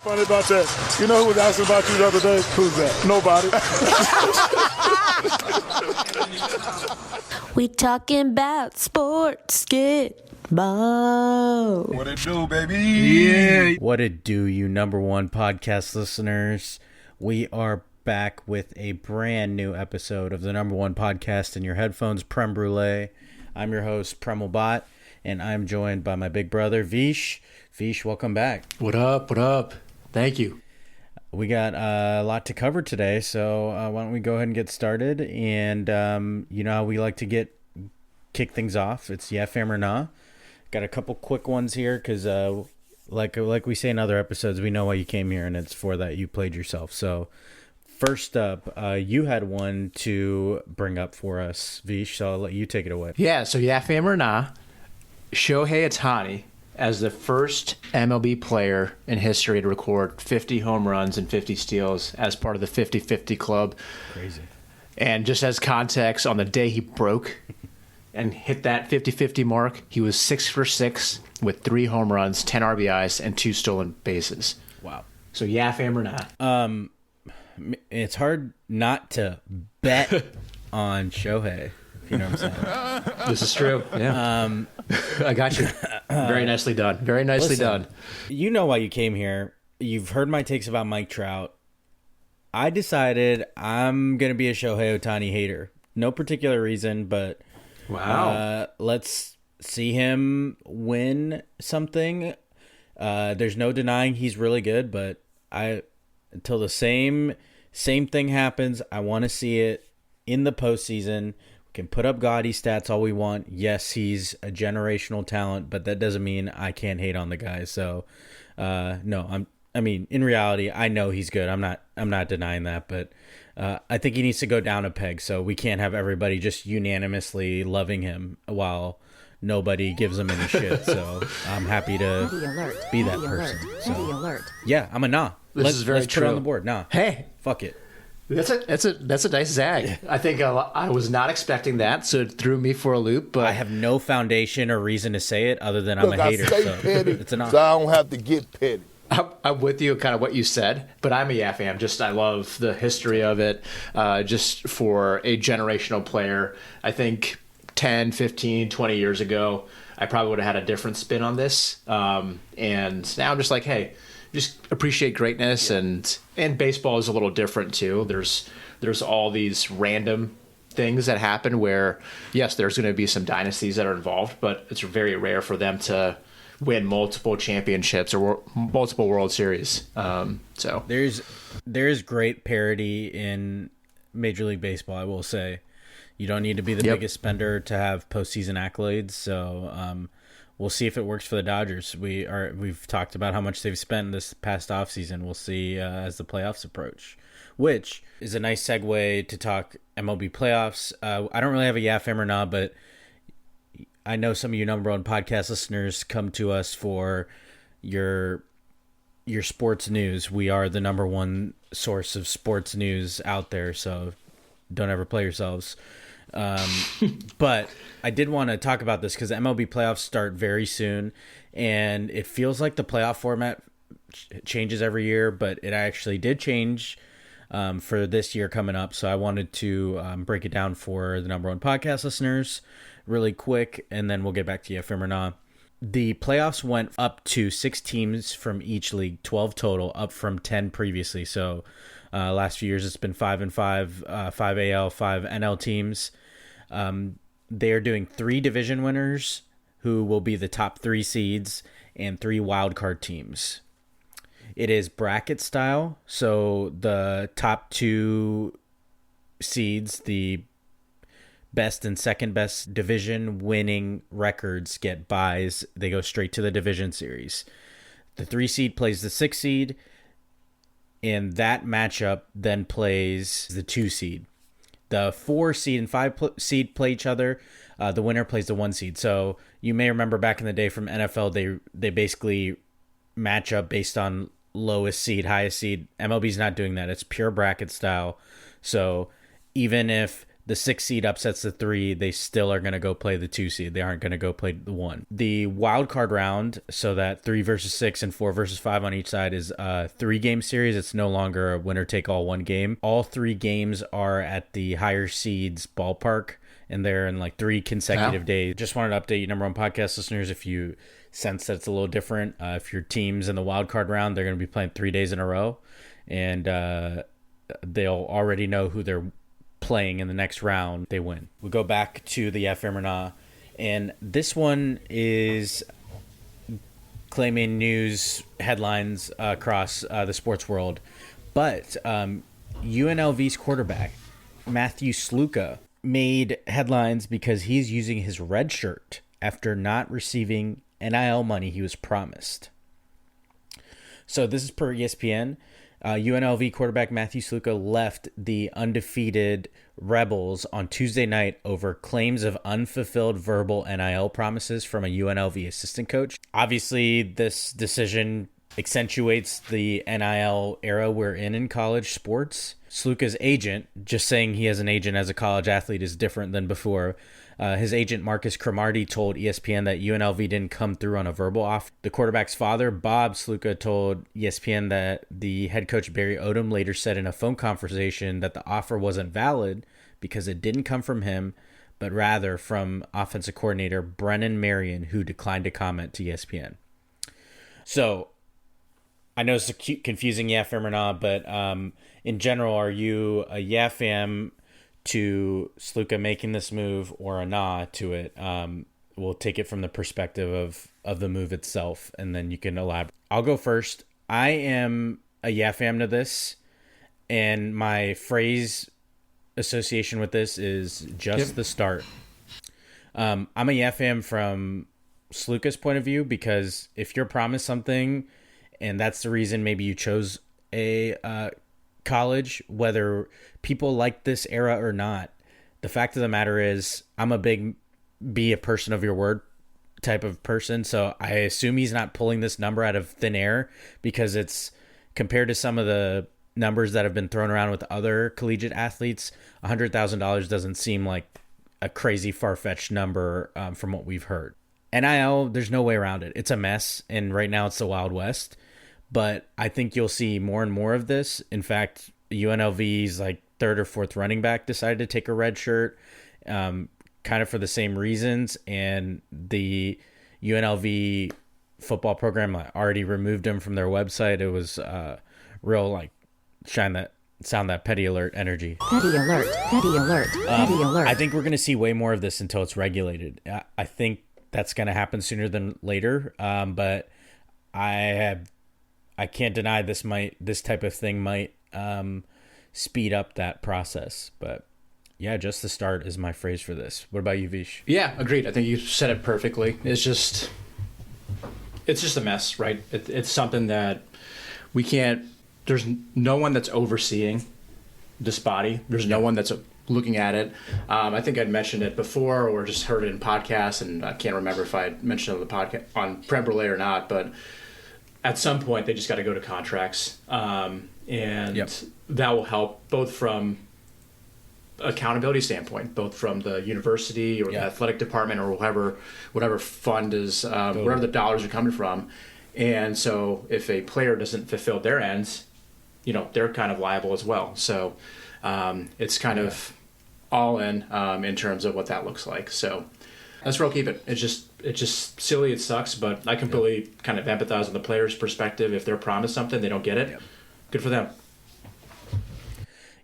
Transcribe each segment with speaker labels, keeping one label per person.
Speaker 1: Funny about that. You know who was asking about you the other day? Who's that? Nobody.
Speaker 2: We talking about sports, get ball.
Speaker 1: What it do, baby? Yeah.
Speaker 3: What it do, you number one podcast listeners? We are back with a brand new episode of the number one podcast in your headphones, Prem Brulee. I'm your host, Premal Bhatt, and I'm joined by my big brother, Vish. Vish, welcome back.
Speaker 4: What up? What up? Thank you.
Speaker 3: We got a lot to cover today, so why don't we go ahead and get started? And you know how we like to kick things off. It's yeah, fam or nah. Got a couple quick ones here because, like we say in other episodes, we know why you came here, and it's for that you played yourself. So first up, you had one to bring up for us, Vish. So I'll let you take it away.
Speaker 4: Yeah. So yeah, fam or nah. Shohei Hatin as the first MLB player in history to record 50 home runs and 50 steals as part of the 50-50 club.
Speaker 3: Crazy.
Speaker 4: And just as context, on the day he broke and hit that 50-50 mark, he was 6 for 6 with 3 home runs, 10 RBIs, and 2 stolen bases.
Speaker 3: Wow.
Speaker 4: So yeah, fam or nah.
Speaker 3: It's hard not to bet on Shohei. You know what I'm saying?
Speaker 4: This is true. Yeah. I got you. Very nicely done. Very nicely done.
Speaker 3: You know why you came here. You've heard my takes about Mike Trout. I decided I'm going to be a Shohei Ohtani hater. No particular reason, but
Speaker 4: wow.
Speaker 3: Let's see him win something. There's no denying he's really good, but until the same thing happens, I want to see it in the postseason. Can put up gaudy stats all we want. Yes, he's a generational talent, but that doesn't mean I can't hate on the guy. So, no, I mean, in reality, I know he's good. I'm not denying that, but I think he needs to go down a peg. So we can't have everybody just unanimously loving him while nobody gives him any shit. So I'm happy to be that person. So, yeah, I'm a nah.
Speaker 4: Let's
Speaker 3: put it on the board. Nah.
Speaker 4: Hey,
Speaker 3: fuck it.
Speaker 4: That's a nice zag. I think I was not expecting that, so it threw me for a loop. But
Speaker 3: I have no foundation or reason to say it other than I'm a hater. So
Speaker 1: petty,
Speaker 3: it's an
Speaker 1: so I don't have to get petty.
Speaker 4: I'm with you, kind of what you said, but I'm a yeah fan. I love the history of it. Just for a generational player, I think 10, 15, 20 years ago, I probably would have had a different spin on this. And now I'm just like, hey, just appreciate greatness, and baseball is a little different too. There's all these random things that happen where, yes, there's going to be some dynasties that are involved, but it's very rare for them to win multiple championships or multiple World Series. So
Speaker 3: there's great parity in Major League Baseball. I will say, you don't need to be the biggest spender to have postseason accolades. So. We'll see if it works for the Dodgers. We've talked about how much they've spent this past offseason. We'll see as the playoffs approach, which is a nice segue to talk MLB playoffs. I don't really have a yeah, fam or nah, but I know some of you number one podcast listeners come to us for your sports news. We are the number one source of sports news out there, so don't ever play yourselves. But I did want to talk about this because MLB playoffs start very soon, and it feels like the playoff format changes every year, but it actually did change for this year coming up. So I wanted to break it down for the number one podcast listeners really quick, and then we'll get back to you, fam or nah. The playoffs went up to 6 teams from each league, 12 total, up from 10 previously. So last few years it's been 5 and 5, 5 AL, 5 NL teams. They are doing 3 division winners who will be the top 3 seeds and 3 wildcard teams. It is bracket style, so the top 2 seeds, the best and second best division winning records, get buys. They go straight to the division series. The 3 seed plays the 6 seed, and that matchup then plays the 2 seed. The 4 seed and 5 seed play each other. The winner plays the 1 seed. So you may remember back in the day from NFL, they basically match up based on lowest seed, highest seed. MLB's not doing that. It's pure bracket style. So even if the 6 seed upsets the 3, they still are going to go play the 2 seed. They aren't going to go play the 1. The wild card round, so that 3 versus 6 and 4 versus 5 on each side, is a 3-game series. It's no longer a winner take all 1 game. All 3 games are at the higher seeds ballpark, and they're in like 3 consecutive days. Just wanted to update you, number one podcast listeners, if you sense that it's a little different. If your team's in the wild card round, they're going to be playing 3 days in a row, and they'll already know who they're playing in the next round. They win. We go back to the FM or Nah, and this one is claiming news headlines across the sports world. But UNLV's quarterback, Matthew Sluka, made headlines because he's using his red shirt after not receiving NIL money he was promised. So this is per ESPN. UNLV quarterback Matthew Sluka left the undefeated Rebels on Tuesday night over claims of unfulfilled verbal NIL promises from a UNLV assistant coach. Obviously, this decision accentuates the NIL era we're in college sports. Sluka's agent, just saying he has an agent as a college athlete is different than before. His agent, Marcus Cromartie, told ESPN that UNLV didn't come through on a verbal offer. The quarterback's father, Bob Sluka, told ESPN that the head coach, Barry Odom, later said in a phone conversation that the offer wasn't valid because it didn't come from him, but rather from offensive coordinator Brennan Marion, who declined to comment to ESPN. So, I know it's a confusing yeah fam or not, but in general, are you a yeah fam to Sluka making this move or a nah to it? We'll take it from the perspective of the move itself, and then you can elaborate. I'll go first. I am a yeah fam to this, and my phrase association with this is just the start. I'm a yeah fam from Sluka's point of view, because if you're promised something and that's the reason maybe you chose a college, whether people like this era or not, the fact of the matter is I'm a big be a person of your word type of person. So I assume he's not pulling this number out of thin air, because it's compared to some of the numbers that have been thrown around with other collegiate athletes, $100,000 doesn't seem like a crazy far-fetched number from what we've heard. NIL, there's no way around it. It's a mess, and right now it's the Wild West. But I think you'll see more and more of this. In fact, UNLV's like 3rd or 4th running back decided to take a red shirt, kind of for the same reasons. And the UNLV football program already removed him from their website. It was real like sound that petty alert energy.
Speaker 2: Petty alert, petty alert, petty alert.
Speaker 3: I think we're going to see way more of this until it's regulated. I think that's going to happen sooner than later. But I can't deny this type of thing might speed up that process. But yeah, just the start is my phrase for this. What about you, Vish?
Speaker 4: Yeah, agreed. I think you said it perfectly. It's just a mess, right? It's something that we can't. There's no one that's overseeing this body. There's no one that's looking at it. I think I'd mentioned it before or just heard it in podcasts, and I can't remember if I mentioned it on the podcast on Premal or not, but at some point they just got to go to contracts, and that will help both from accountability standpoint, both from the university or the athletic department or whatever fund is, wherever the dollars are coming from. And so if a player doesn't fulfill their ends, they're kind of liable as well. So it's kind of all in terms of what that looks like. So that's where I'll keep it. It's just silly. It sucks, but I completely kind of empathize on the player's perspective. If they're promised something, they don't get it. Good for them.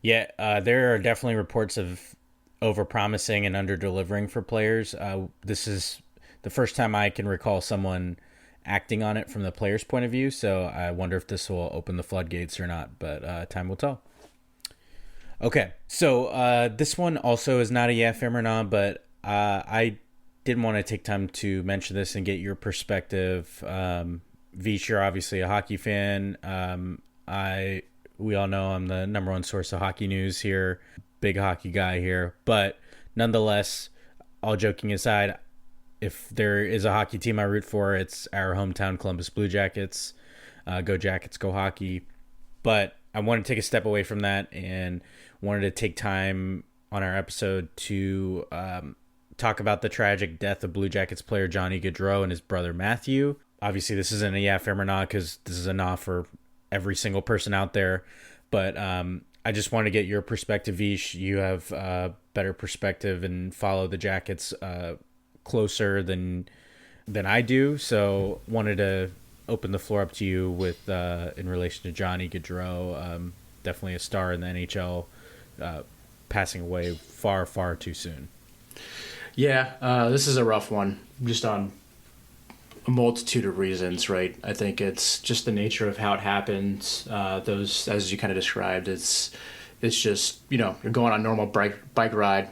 Speaker 3: Yeah, there are definitely reports of over-promising and under-delivering for players. This is the first time I can recall someone acting on it from the player's point of view, so I wonder if this will open the floodgates or not, but time will tell. Okay, so this one also is not a yeah, fam or not, but I did want to take time to mention this and get your perspective. Vish, you're obviously a hockey fan. We all know I'm the number one source of hockey news here, big hockey guy here, but nonetheless, all joking aside, if there is a hockey team I root for, it's our hometown Columbus Blue Jackets. Go Jackets, go hockey. But I wanted to take a step away from that and wanted to take time on our episode to talk about the tragic death of Blue Jackets player Johnny Gaudreau and his brother Matthew. Obviously, this isn't a yeah fam or not because this is a nah for every single person out there. But I just want to get your perspective, Vish. You have better perspective and follow the Jackets closer than I do. So wanted to open the floor up to you with in relation to Johnny Gaudreau. Definitely a star in the NHL, passing away far, far too soon.
Speaker 4: Yeah, this is a rough one, just on a multitude of reasons, right? I think it's just the nature of how it happened. Those, as you kind of described, it's just, you're going on a normal bike ride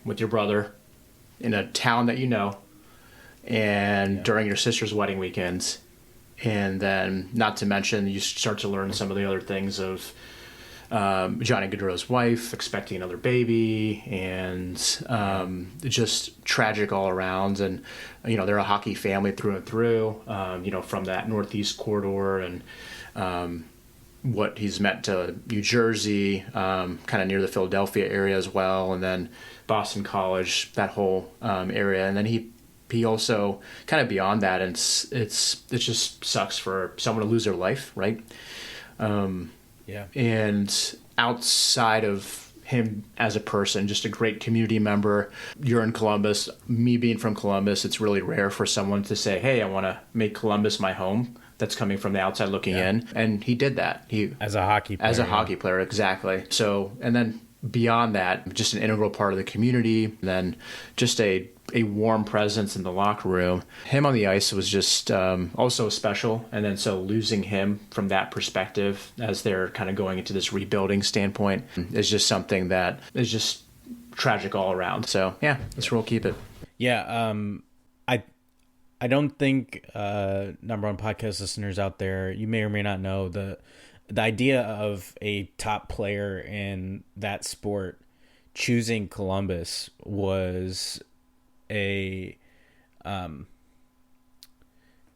Speaker 4: with your brother in a town that and during your sister's wedding weekends. And then, not to mention, you start to learn some of the other things of Johnny Gaudreau's wife expecting another baby, and just tragic all around. And they're a hockey family through and through. From that Northeast corridor, and what he's meant to New Jersey, kind of near the Philadelphia area as well, and then Boston College, that whole area. And then he also kind of beyond that, and it just sucks for someone to lose their life, right?
Speaker 3: Yeah.
Speaker 4: And outside of him as a person, just a great community member. You're in Columbus. Me being from Columbus, it's really rare for someone to say, hey, I want to make Columbus my home. That's coming from the outside looking in. And he did that.
Speaker 3: As a hockey player.
Speaker 4: Hockey player, exactly. So, and then beyond that, just an integral part of the community, then just a warm presence in the locker room. Him on the ice was just also special. And then so losing him from that perspective as they're kind of going into this rebuilding standpoint is just something that is just tragic all around. So yeah, let's roll, keep it.
Speaker 3: Yeah. I don't think number one podcast listeners out there, you may or may not know the idea of a top player in that sport choosing Columbus was a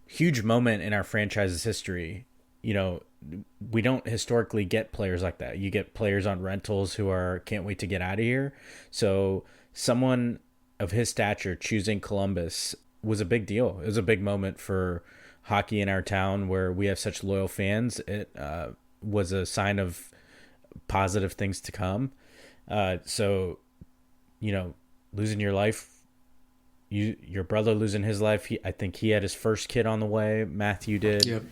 Speaker 3: huge moment in our franchise's history. We don't historically get players like that. You get players on rentals who can't wait to get out of here. So someone of his stature choosing Columbus was a big deal. It was a big moment for hockey in our town where we have such loyal fans. It was a sign of positive things to come. So, losing your life, your brother losing his life. I think he had his first kid on the way. Matthew did.
Speaker 4: Yep.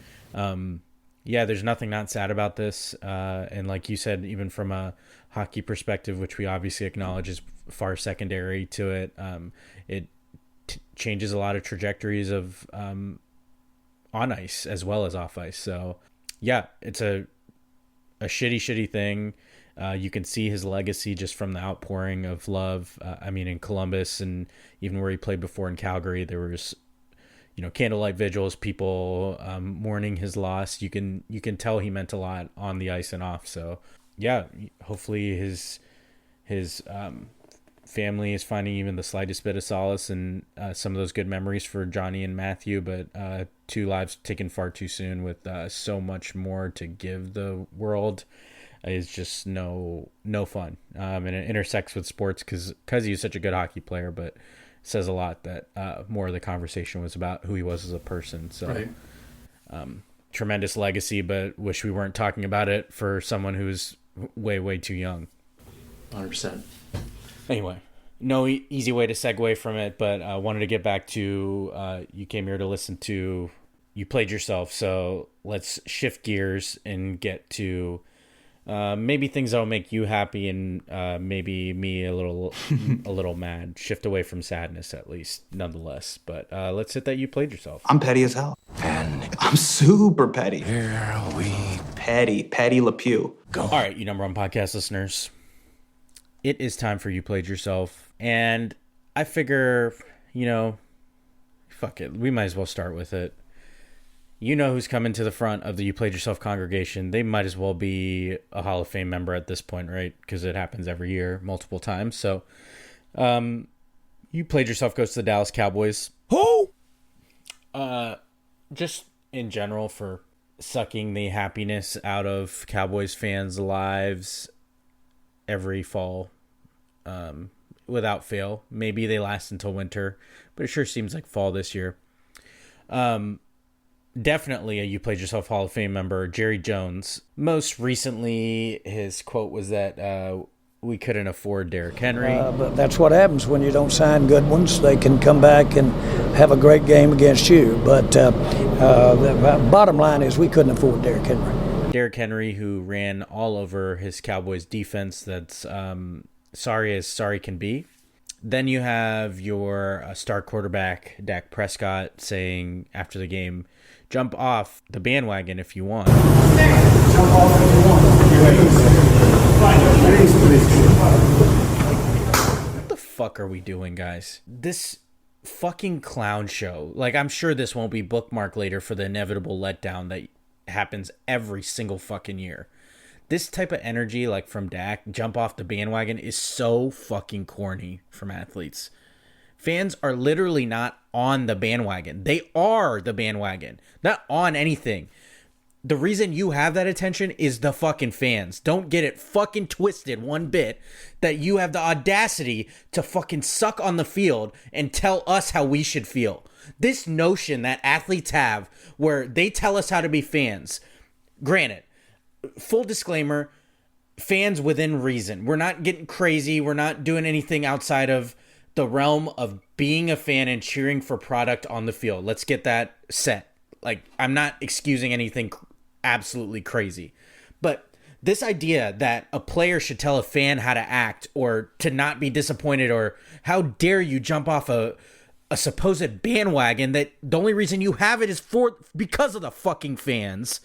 Speaker 3: There's nothing not sad about this. And like you said, even from a hockey perspective, which we obviously acknowledge is far secondary to it, it changes a lot of trajectories of on ice as well as off ice. So yeah, it's a shitty thing. You can see his legacy just from the outpouring of love. In Columbus and even where he played before in Calgary, there was, candlelight vigils, people mourning his loss. You can tell he meant a lot on the ice and off. So yeah, hopefully his family is finding even the slightest bit of solace in some of those good memories for Johnny and Matthew, but two lives taken far too soon with so much more to give the world is just no fun. And it intersects with sports because he was such a good hockey player, but says a lot that more of the conversation was about who he was as a person. So
Speaker 4: right.
Speaker 3: Tremendous legacy, but wish we weren't talking about it for someone who's way, way too young.
Speaker 4: 100%.
Speaker 3: Anyway, no easy way to segue from it, but I wanted to get back to you came here to listen to You Played Yourself, so let's shift gears and get to maybe things that'll make you happy and maybe me a little mad. Shift away from sadness, at least, nonetheless. But let's hit that You Played Yourself.
Speaker 5: I'm petty as hell. And I'm super petty.
Speaker 6: Here we
Speaker 5: Petty Le Pew.
Speaker 6: go.
Speaker 3: All right, you number one podcast listeners, it is time for You Played Yourself. And I figure, fuck it. We might as well start with it. You know who's coming to the front of the You Played Yourself congregation. They might as well be a Hall of Fame member at this point, right? Because it happens every year, multiple times. So, You Played Yourself goes to the Dallas Cowboys.
Speaker 6: Who?
Speaker 3: Just in general for sucking the happiness out of Cowboys fans' lives every fall, without fail. Maybe they last until winter, but it sure seems like fall this year. Definitely a You Played Yourself Hall of Fame member, Jerry Jones. Most recently, his quote was that we couldn't afford Derrick Henry.
Speaker 6: But that's what happens when you don't sign good ones. They can come back and have a great game against you. But the bottom line is we couldn't afford Derrick Henry.
Speaker 3: Derrick Henry, who ran all over his Cowboys defense, that's sorry as sorry can be. Then you have your star quarterback, Dak Prescott, saying after the game, jump off the bandwagon if you want. What the fuck are we doing, guys? This fucking clown show. Like, I'm sure this won't be bookmarked later for the inevitable letdown that happens every single fucking year. This type of energy, like from Dak, jump off the bandwagon, is so fucking corny from athletes. Fans are literally not on the bandwagon. They are the bandwagon, not on anything. The reason you have that attention is the fucking fans. Don't get it fucking twisted one bit that you have the audacity to fucking suck on the field and tell us how we should feel. This notion that athletes have where they tell us how to be fans. Granted, full disclaimer, fans within reason. We're not getting crazy. We're not doing anything outside of the realm of being a fan and cheering for product on the field. Let's get that set. Like, I'm not excusing anything absolutely crazy. But this idea that a player should tell a fan how to act or to not be disappointed, or how dare you jump off a supposed bandwagon that the only reason you have it is because of the fucking fans.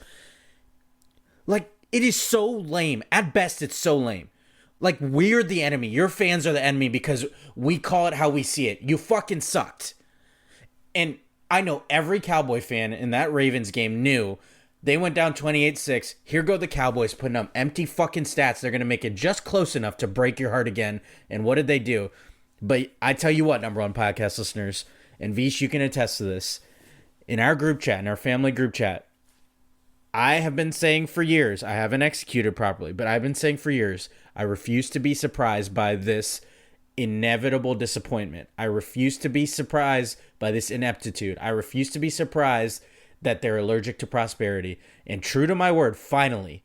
Speaker 3: Like, it is so lame. At best, it's so lame. Like, we're the enemy. Your fans are the enemy because we call it how we see it. You fucking sucked. And I know every Cowboy fan in that Ravens game knew they went down 28-6. Here go the Cowboys putting up empty fucking stats. They're going to make it just close enough to break your heart again. And what did they do? But I tell you what, number one podcast listeners, and Vish, you can attest to this. In our group chat, in our family group chat, I have been saying for years, I haven't executed properly, but I've been saying for years, I refuse to be surprised by this inevitable disappointment. I refuse to be surprised by this ineptitude. I refuse to be surprised that they're allergic to prosperity. And true to my word, finally,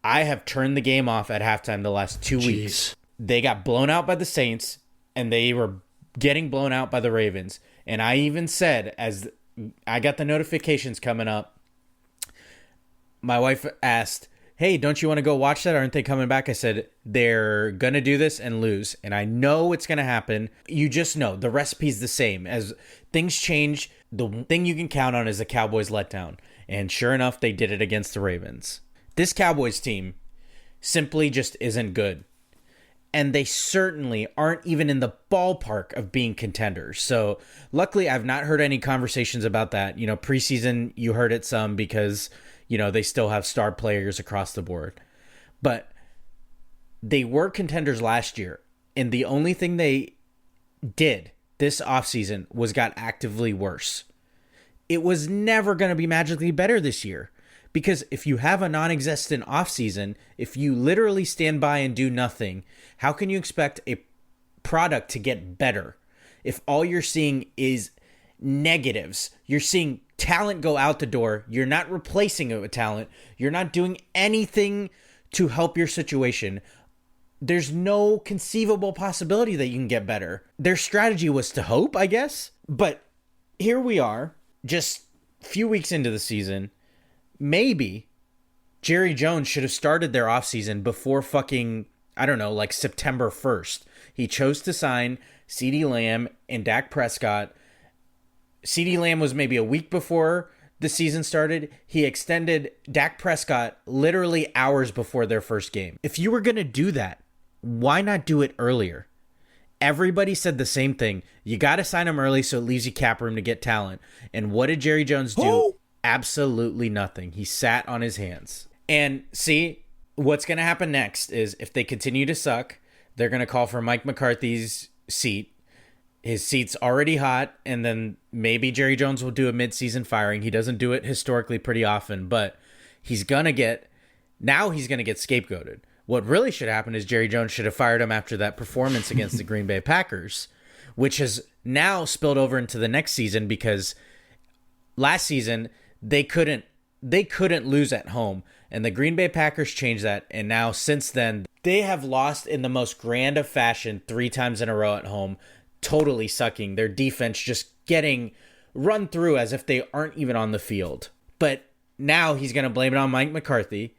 Speaker 3: I have turned the game off at halftime the last 2 weeks. They got blown out by the Saints, and they were getting blown out by the Ravens. And I even said, as I got the notifications coming up, my wife asked, hey, don't you want to go watch that? Aren't they coming back? I said, they're going to do this and lose. And I know it's going to happen. You just know the recipe's the same. As things change, the thing you can count on is the Cowboys letdown. And sure enough, they did it against the Ravens. This Cowboys team simply just isn't good. And they certainly aren't even in the ballpark of being contenders. So luckily, I've not heard any conversations about that. You know, preseason, you heard it some because, you know, they still have star players across the board. But they were contenders last year. And the only thing they did this offseason was got actively worse. It was never going to be magically better this year. Because if you have a non-existent offseason, if you literally stand by and do nothing, how can you expect a product to get better if all you're seeing is negatives? You're seeing talent go out the door. You're not replacing it with talent. You're not doing anything to help your situation. There's no conceivable possibility that you can get better. Their strategy was to hope, I guess. But here we are, just a few weeks into the season. Maybe Jerry Jones should have started their offseason before fucking, I don't know, like September 1st. He chose to sign CeeDee Lamb and Dak Prescott. CeeDee Lamb was maybe a week before the season started. He extended Dak Prescott literally hours before their first game. If you were going to do that, why not do it earlier? Everybody said the same thing. You got to sign him early so it leaves you cap room to get talent. And what did Jerry Jones do? Absolutely nothing. He sat on his hands. And see, what's going to happen next is if they continue to suck, they're going to call for Mike McCarthy's seat. His seat's already hot, and then maybe Jerry Jones will do a midseason firing. He doesn't do it historically pretty often, but he's going to get scapegoated. What really should happen is Jerry Jones should have fired him after that performance against the Green Bay Packers, which has now spilled over into the next season because last season they couldn't lose at home, and the Green Bay Packers changed that, and now since then they have lost in the most grand of fashion 3 times in a row at home, totally sucking. Their defense just getting run through as if they aren't even on the field. But now he's going to blame it on Mike McCarthy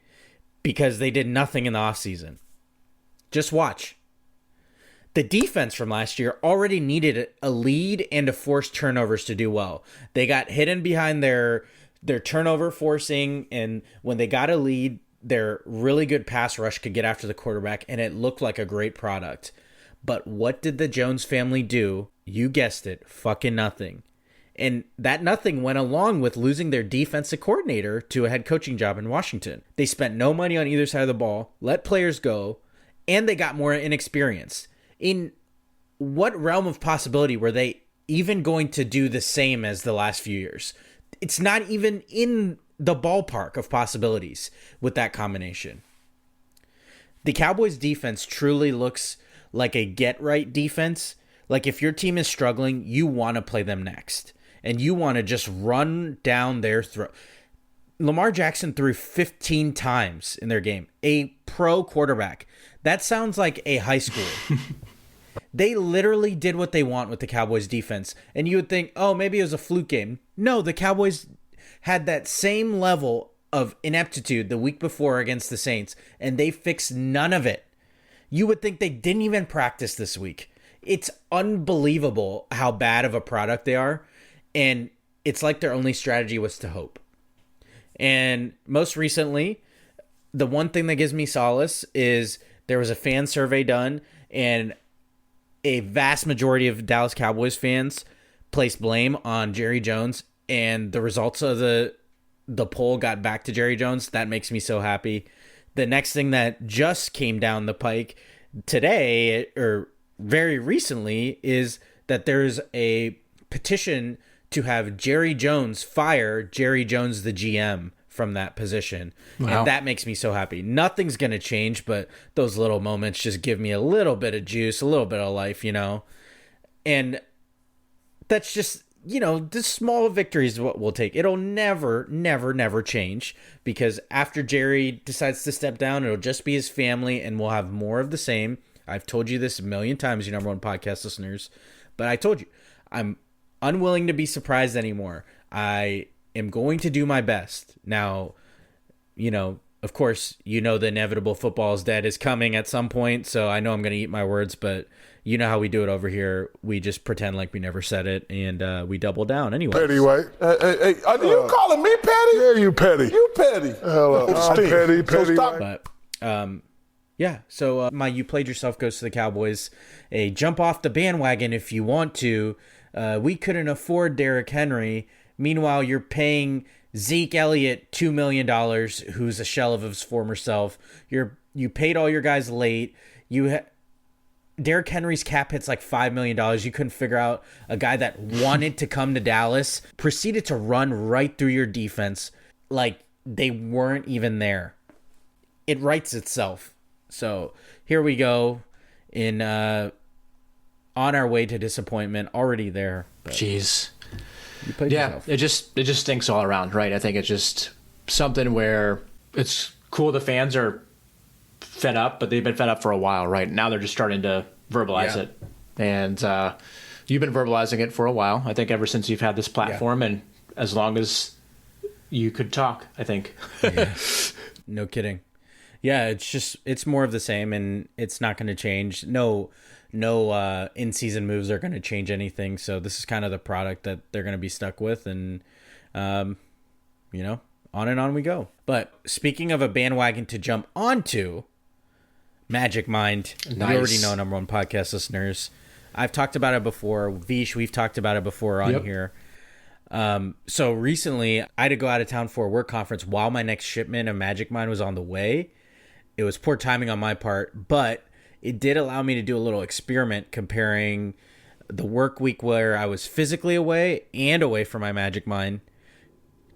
Speaker 3: because they did nothing in the offseason. Just watch. The defense from last year already needed a lead and to force turnovers to do well. They got hidden behind their turnover forcing, and when they got a lead, their really good pass rush could get after the quarterback, and it looked like a great product. But what did the Jones family do? You guessed it, fucking nothing. And that nothing went along with losing their defensive coordinator to a head coaching job in Washington. They spent no money on either side of the ball, let players go, and they got more inexperienced. In what realm of possibility were they even going to do the same as the last few years? It's not even in the ballpark of possibilities with that combination. The Cowboys defense truly looks like a get-right defense. Like if your team is struggling, you want to play them next. And you want to just run down their throat. Lamar Jackson threw 15 times in their game. A pro quarterback. That sounds like a high school. They literally did what they want with the Cowboys defense. And you would think, oh, maybe it was a fluke game. No, the Cowboys had that same level of ineptitude the week before against the Saints, and they fixed none of it. You would think they didn't even practice this week. It's unbelievable how bad of a product they are. And it's like their only strategy was to hope. And most recently, the one thing that gives me solace is there was a fan survey done, and a vast majority of Dallas Cowboys fans placed blame on Jerry Jones, and the results of the poll got back to Jerry Jones. That makes me so happy. The next thing that just came down the pike today, or very recently, is that there's a petition to have Jerry Jones fire Jerry Jones, the GM, from that position. Wow. And that makes me so happy. Nothing's going to change, but those little moments just give me a little bit of juice, a little bit of life, you know? And that's just, you know, the small victories is what we'll take. It'll never, never, never change, because after Jerry decides to step down, it'll just be his family, and we'll have more of the same. I've told you this a million times, you number one podcast listeners, but I told you, I'm unwilling to be surprised anymore. I am going to do my best. Now, you know, of course, you know the inevitable football is dead is coming at some point, so I know I'm going to eat my words, but you know how we do it over here. We just pretend like we never said it, and we double down anyway.
Speaker 1: Petty, right?
Speaker 7: Hey, are you calling me petty?
Speaker 1: Yeah, you petty.
Speaker 7: You petty.
Speaker 1: I'm petty,
Speaker 7: So stop.
Speaker 3: But, yeah, so my You Played Yourself goes to the Cowboys. A jump off the bandwagon if you want to. We couldn't afford Derrick Henry. Meanwhile, you're paying Zeke Elliott $2 million, who's a shell of his former self. You paid all your guys late. Derrick Henry's cap hit's like $5 million. You couldn't figure out a guy that wanted to come to Dallas, proceeded to run right through your defense like they weren't even there. It writes itself. So here we go in on our way to disappointment, already there. But
Speaker 4: Jeez.
Speaker 3: You played yourself.
Speaker 4: It just stinks all around, right? I think it's just something where it's cool the fans are fed up, but they've been fed up for a while, right? Now they're just starting to verbalize it. And you've been verbalizing it for a while, I think, ever since you've had this platform, and as long as you could talk, I think.
Speaker 3: Yeah. No kidding. Yeah, it's more of the same, and it's not going to change. No in-season moves are going to change anything. So this is kind of the product that they're going to be stuck with, and you know, on and on we go. But speaking of a bandwagon to jump onto, Magic Mind. Nice. You already know, number one podcast listeners. I've talked about it before. Vish, we've talked about it before on here. So recently, I had to go out of town for a work conference while my next shipment of Magic Mind was on the way. It was poor timing on my part, but it did allow me to do a little experiment comparing the work week where I was physically away and away from my Magic Mind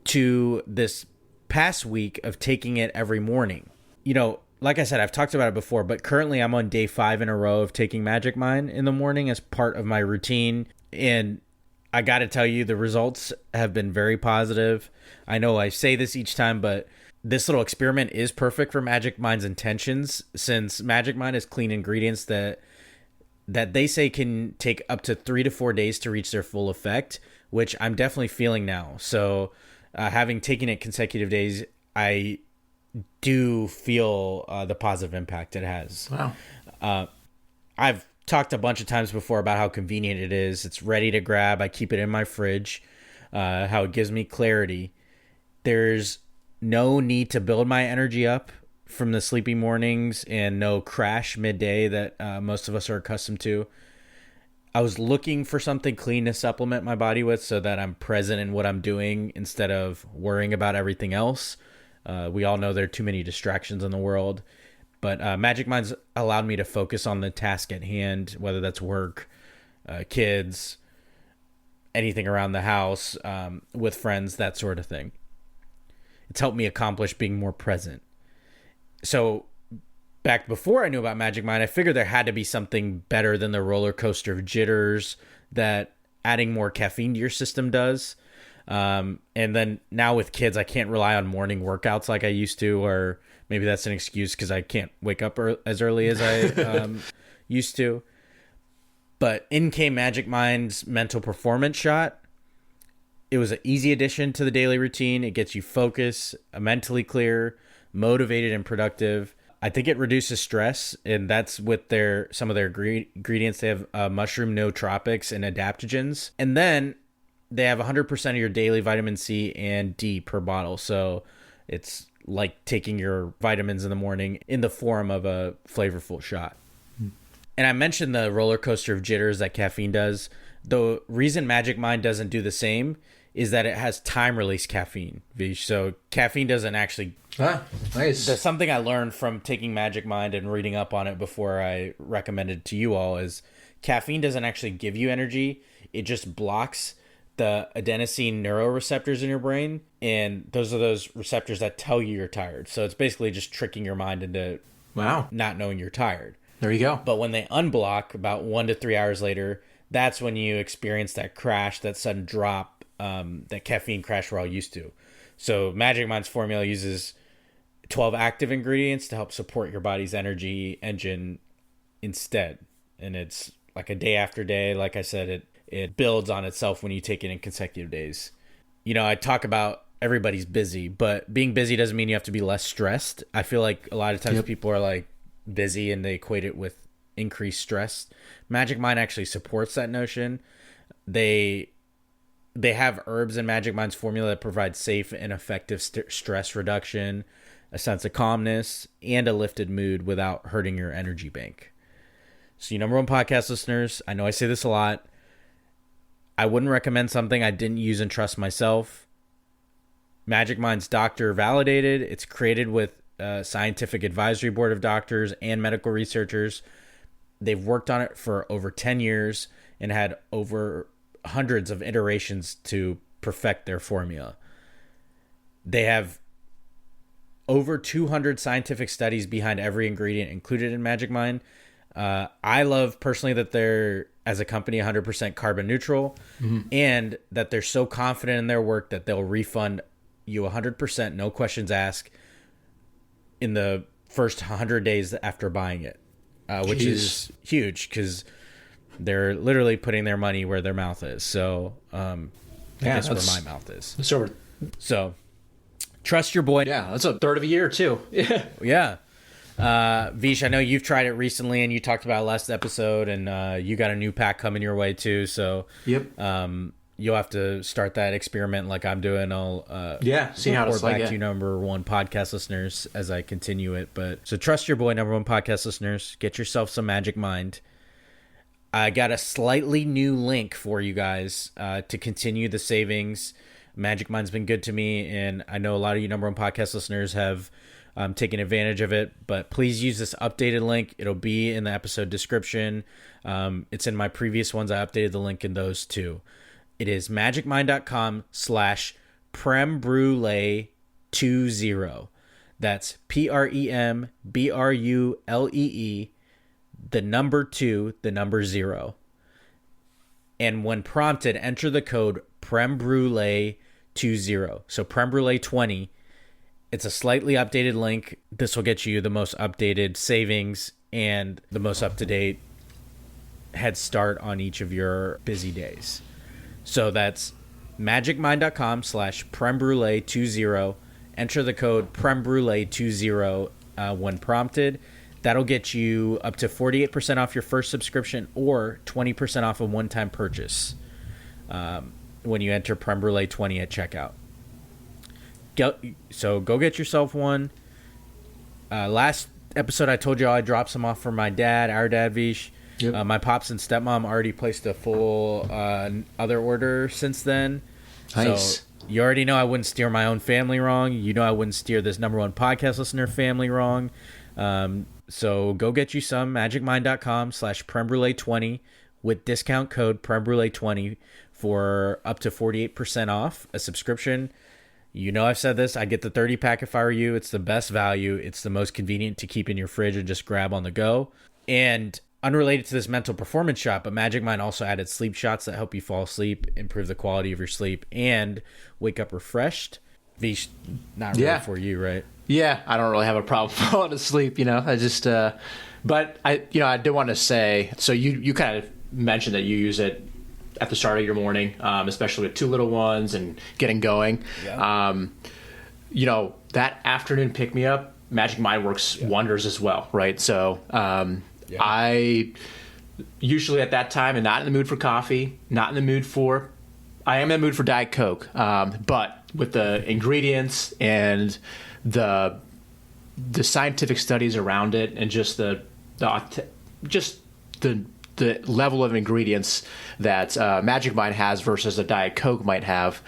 Speaker 3: to this past week of taking it every morning. You know, like I said, I've talked about it before, but currently I'm on day 5 in a row of taking Magic Mind in the morning as part of my routine. And I got to tell you, the results have been very positive. I know I say this each time, but this little experiment is perfect for Magic Mind's intentions, since Magic Mind has clean ingredients that they say can take up to 3 to 4 days to reach their full effect, which I'm definitely feeling now. So having taken it consecutive days, I do feel the positive impact it has.
Speaker 4: Wow.
Speaker 3: I've talked a bunch of times before about how convenient it is. It's ready to grab. I keep it in my fridge, how it gives me clarity. There's no need to build my energy up from the sleepy mornings and no crash midday that most of us are accustomed to. I was looking for something clean to supplement my body with so that I'm present in what I'm doing instead of worrying about everything else. We all know there are too many distractions in the world, but Magic Mind's allowed me to focus on the task at hand, whether that's work, kids, anything around the house, with friends, that sort of thing. It's helped me accomplish being more present. So back before I knew about Magic Mind, I figured there had to be something better than the roller coaster of jitters that adding more caffeine to your system does. And then now with kids, I can't rely on morning workouts like I used to, or maybe that's an excuse because I can't wake up as early as I used to. But in came Magic Mind's mental performance shot. It was an easy addition to the daily routine. It gets you focused, mentally clear, motivated, and productive. I think it reduces stress, and that's with some of their ingredients. They have mushroom nootropics and adaptogens. And then they have 100% of your daily vitamin C and D per bottle. So it's like taking your vitamins in the morning in the form of a flavorful shot. And I mentioned the roller coaster of jitters that caffeine does. The reason Magic Mind doesn't do the same is that it has time-release caffeine, Vish. So caffeine doesn't actually...
Speaker 4: Nice.
Speaker 3: There's something I learned from taking Magic Mind and reading up on it before I recommended it to you all is caffeine doesn't actually give you energy. It just blocks the adenosine neuroreceptors in your brain, and those are those receptors that tell you you're tired. So it's basically just tricking your mind into not knowing you're tired.
Speaker 4: There you go.
Speaker 3: But when they unblock about 1 to 3 hours later, that's when you experience that crash, that sudden drop, that caffeine crash we're all used to. So Magic Mind's formula uses 12 active ingredients to help support your body's energy engine instead. And it's like a day after day. Like I said, it builds on itself when you take it in consecutive days. You know, I talk about everybody's busy, but being busy doesn't mean you have to be less stressed. I feel like a lot of times people are like busy and they equate it with increased stress. Magic Mind actually supports that notion. They have herbs in Magic Mind's formula that provide safe and effective stress reduction, a sense of calmness, and a lifted mood without hurting your energy bank. So, you number one podcast listeners, I know I say this a lot. I wouldn't recommend something I didn't use and trust myself. Magic Mind's doctor validated. It's created with a scientific advisory board of doctors and medical researchers. They've worked on it for over 10 years and had over hundreds of iterations to perfect their formula. They have over 200 scientific studies behind every ingredient included in Magic Mind. I love personally that they're, as a company, 100% carbon neutral, and that they're so confident in their work that they'll refund you 100%, no questions asked, in the first 100 days after buying it, which is huge because they're literally putting their money where their mouth is. So I guess where my mouth is. So trust your boy.
Speaker 4: Yeah, that's a third of a year too.
Speaker 3: Yeah. Vish, I know you've tried it recently and you talked about it last episode, and you got a new pack coming your way too. So you'll have to start that experiment like I'm doing. I'll
Speaker 4: see how it's like.
Speaker 3: Back to you, number one podcast listeners, as I continue it. But so trust your boy, number one podcast listeners. Get yourself some Magic Mind. I got a slightly new link for you guys to continue the savings. Magic Mind's been good to me, and I know a lot of you number one podcast listeners have taken advantage of it, but please use this updated link. It'll be in the episode description. It's in my previous ones. I updated the link in those too. It is magicmind.com/prembrulee20. That's PREMBRULEE, the number 2, the number 0. And when prompted, enter the code PREMBRULE20. So PREMBRULE20. It's a slightly updated link. This will get you the most updated savings and the most up-to-date head start on each of your busy days. So that's magicmind.com/PREMBRULE20. Enter the code PREMBRULE20 when prompted. That'll get you up to 48% off your first subscription or 20% off a one-time purchase when you enter PREMBRULE20 at checkout. So go get yourself one. Last episode, I told you I dropped some off for my dad, our dad, Vish. Yep. My pops and stepmom already placed a full other order since then.
Speaker 4: Nice.
Speaker 3: So you already know I wouldn't steer my own family wrong. You know I wouldn't steer this number one podcast listener family wrong. So go get you some. magicmind.com/PREMBRULE20 with discount code PREMBRULE20 for up to 48% off a subscription. You know I've said this. I get the 30-pack if I were you. It's the best value. It's the most convenient to keep in your fridge and just grab on the go. And unrelated to this mental performance shot, but Magic Mind also added sleep shots that help you fall asleep, improve the quality of your sleep, and wake up refreshed. Vish, not really for you, right?
Speaker 4: Yeah, I don't really have a problem falling asleep, I just, but I did want to say, so you kind of mentioned that you use it at the start of your morning, especially with 2 little ones and getting going. Yeah. That afternoon pick-me-up, Magic Mind works wonders as well, right? So I usually at that time am not in the mood for coffee, I am in the mood for Diet Coke, but with the ingredients and the scientific studies around it and just the level of ingredients that Magic Mind has versus a Diet Coke might have,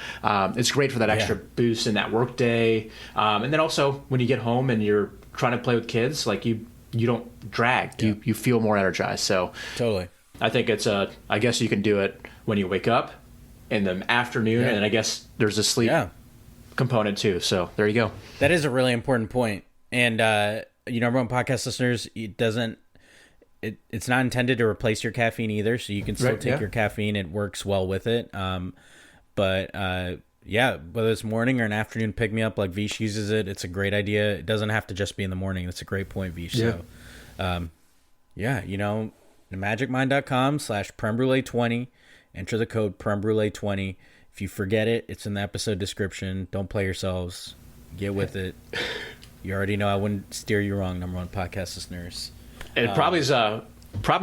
Speaker 4: it's great for that extra boost in that work day. And then also when you get home and you're trying to play with kids, like you don't drag, you feel more energized. So
Speaker 3: totally,
Speaker 4: I think it's I guess you can do it when you wake up in the afternoon, and I guess there's a sleep component too. So there you go.
Speaker 3: That is a really important point. And everyone, podcast listeners, it's not intended to replace your caffeine either, so you can still take your caffeine. It works well with it. But whether it's morning or an afternoon pick-me-up like Vish uses it, it's a great idea. It doesn't have to just be in the morning. That's a great point, Vish. Yeah. So, magicmind.com/PREMBRULE20. Enter the code PREMBRULE20. If you forget it, it's in the episode description. Don't play yourselves. Get with it. You already know I wouldn't steer you wrong, number one podcast listeners.
Speaker 4: It probably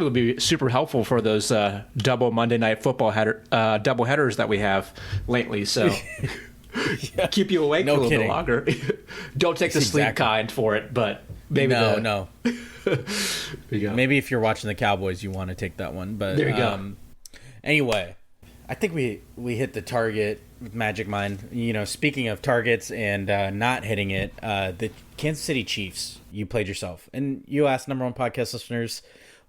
Speaker 4: would be super helpful for those double Monday Night Football double headers that we have lately. So keep you awake a little bit longer. Don't take the sleep kind for it, but maybe
Speaker 3: no. There you go. Maybe if you're watching the Cowboys, you want to take that one. But
Speaker 4: there you go.
Speaker 3: Anyway, I think we hit the target with Magic Mind. Speaking of targets and not hitting it, the Kansas City Chiefs, you played yourself. And you asked number one podcast listeners,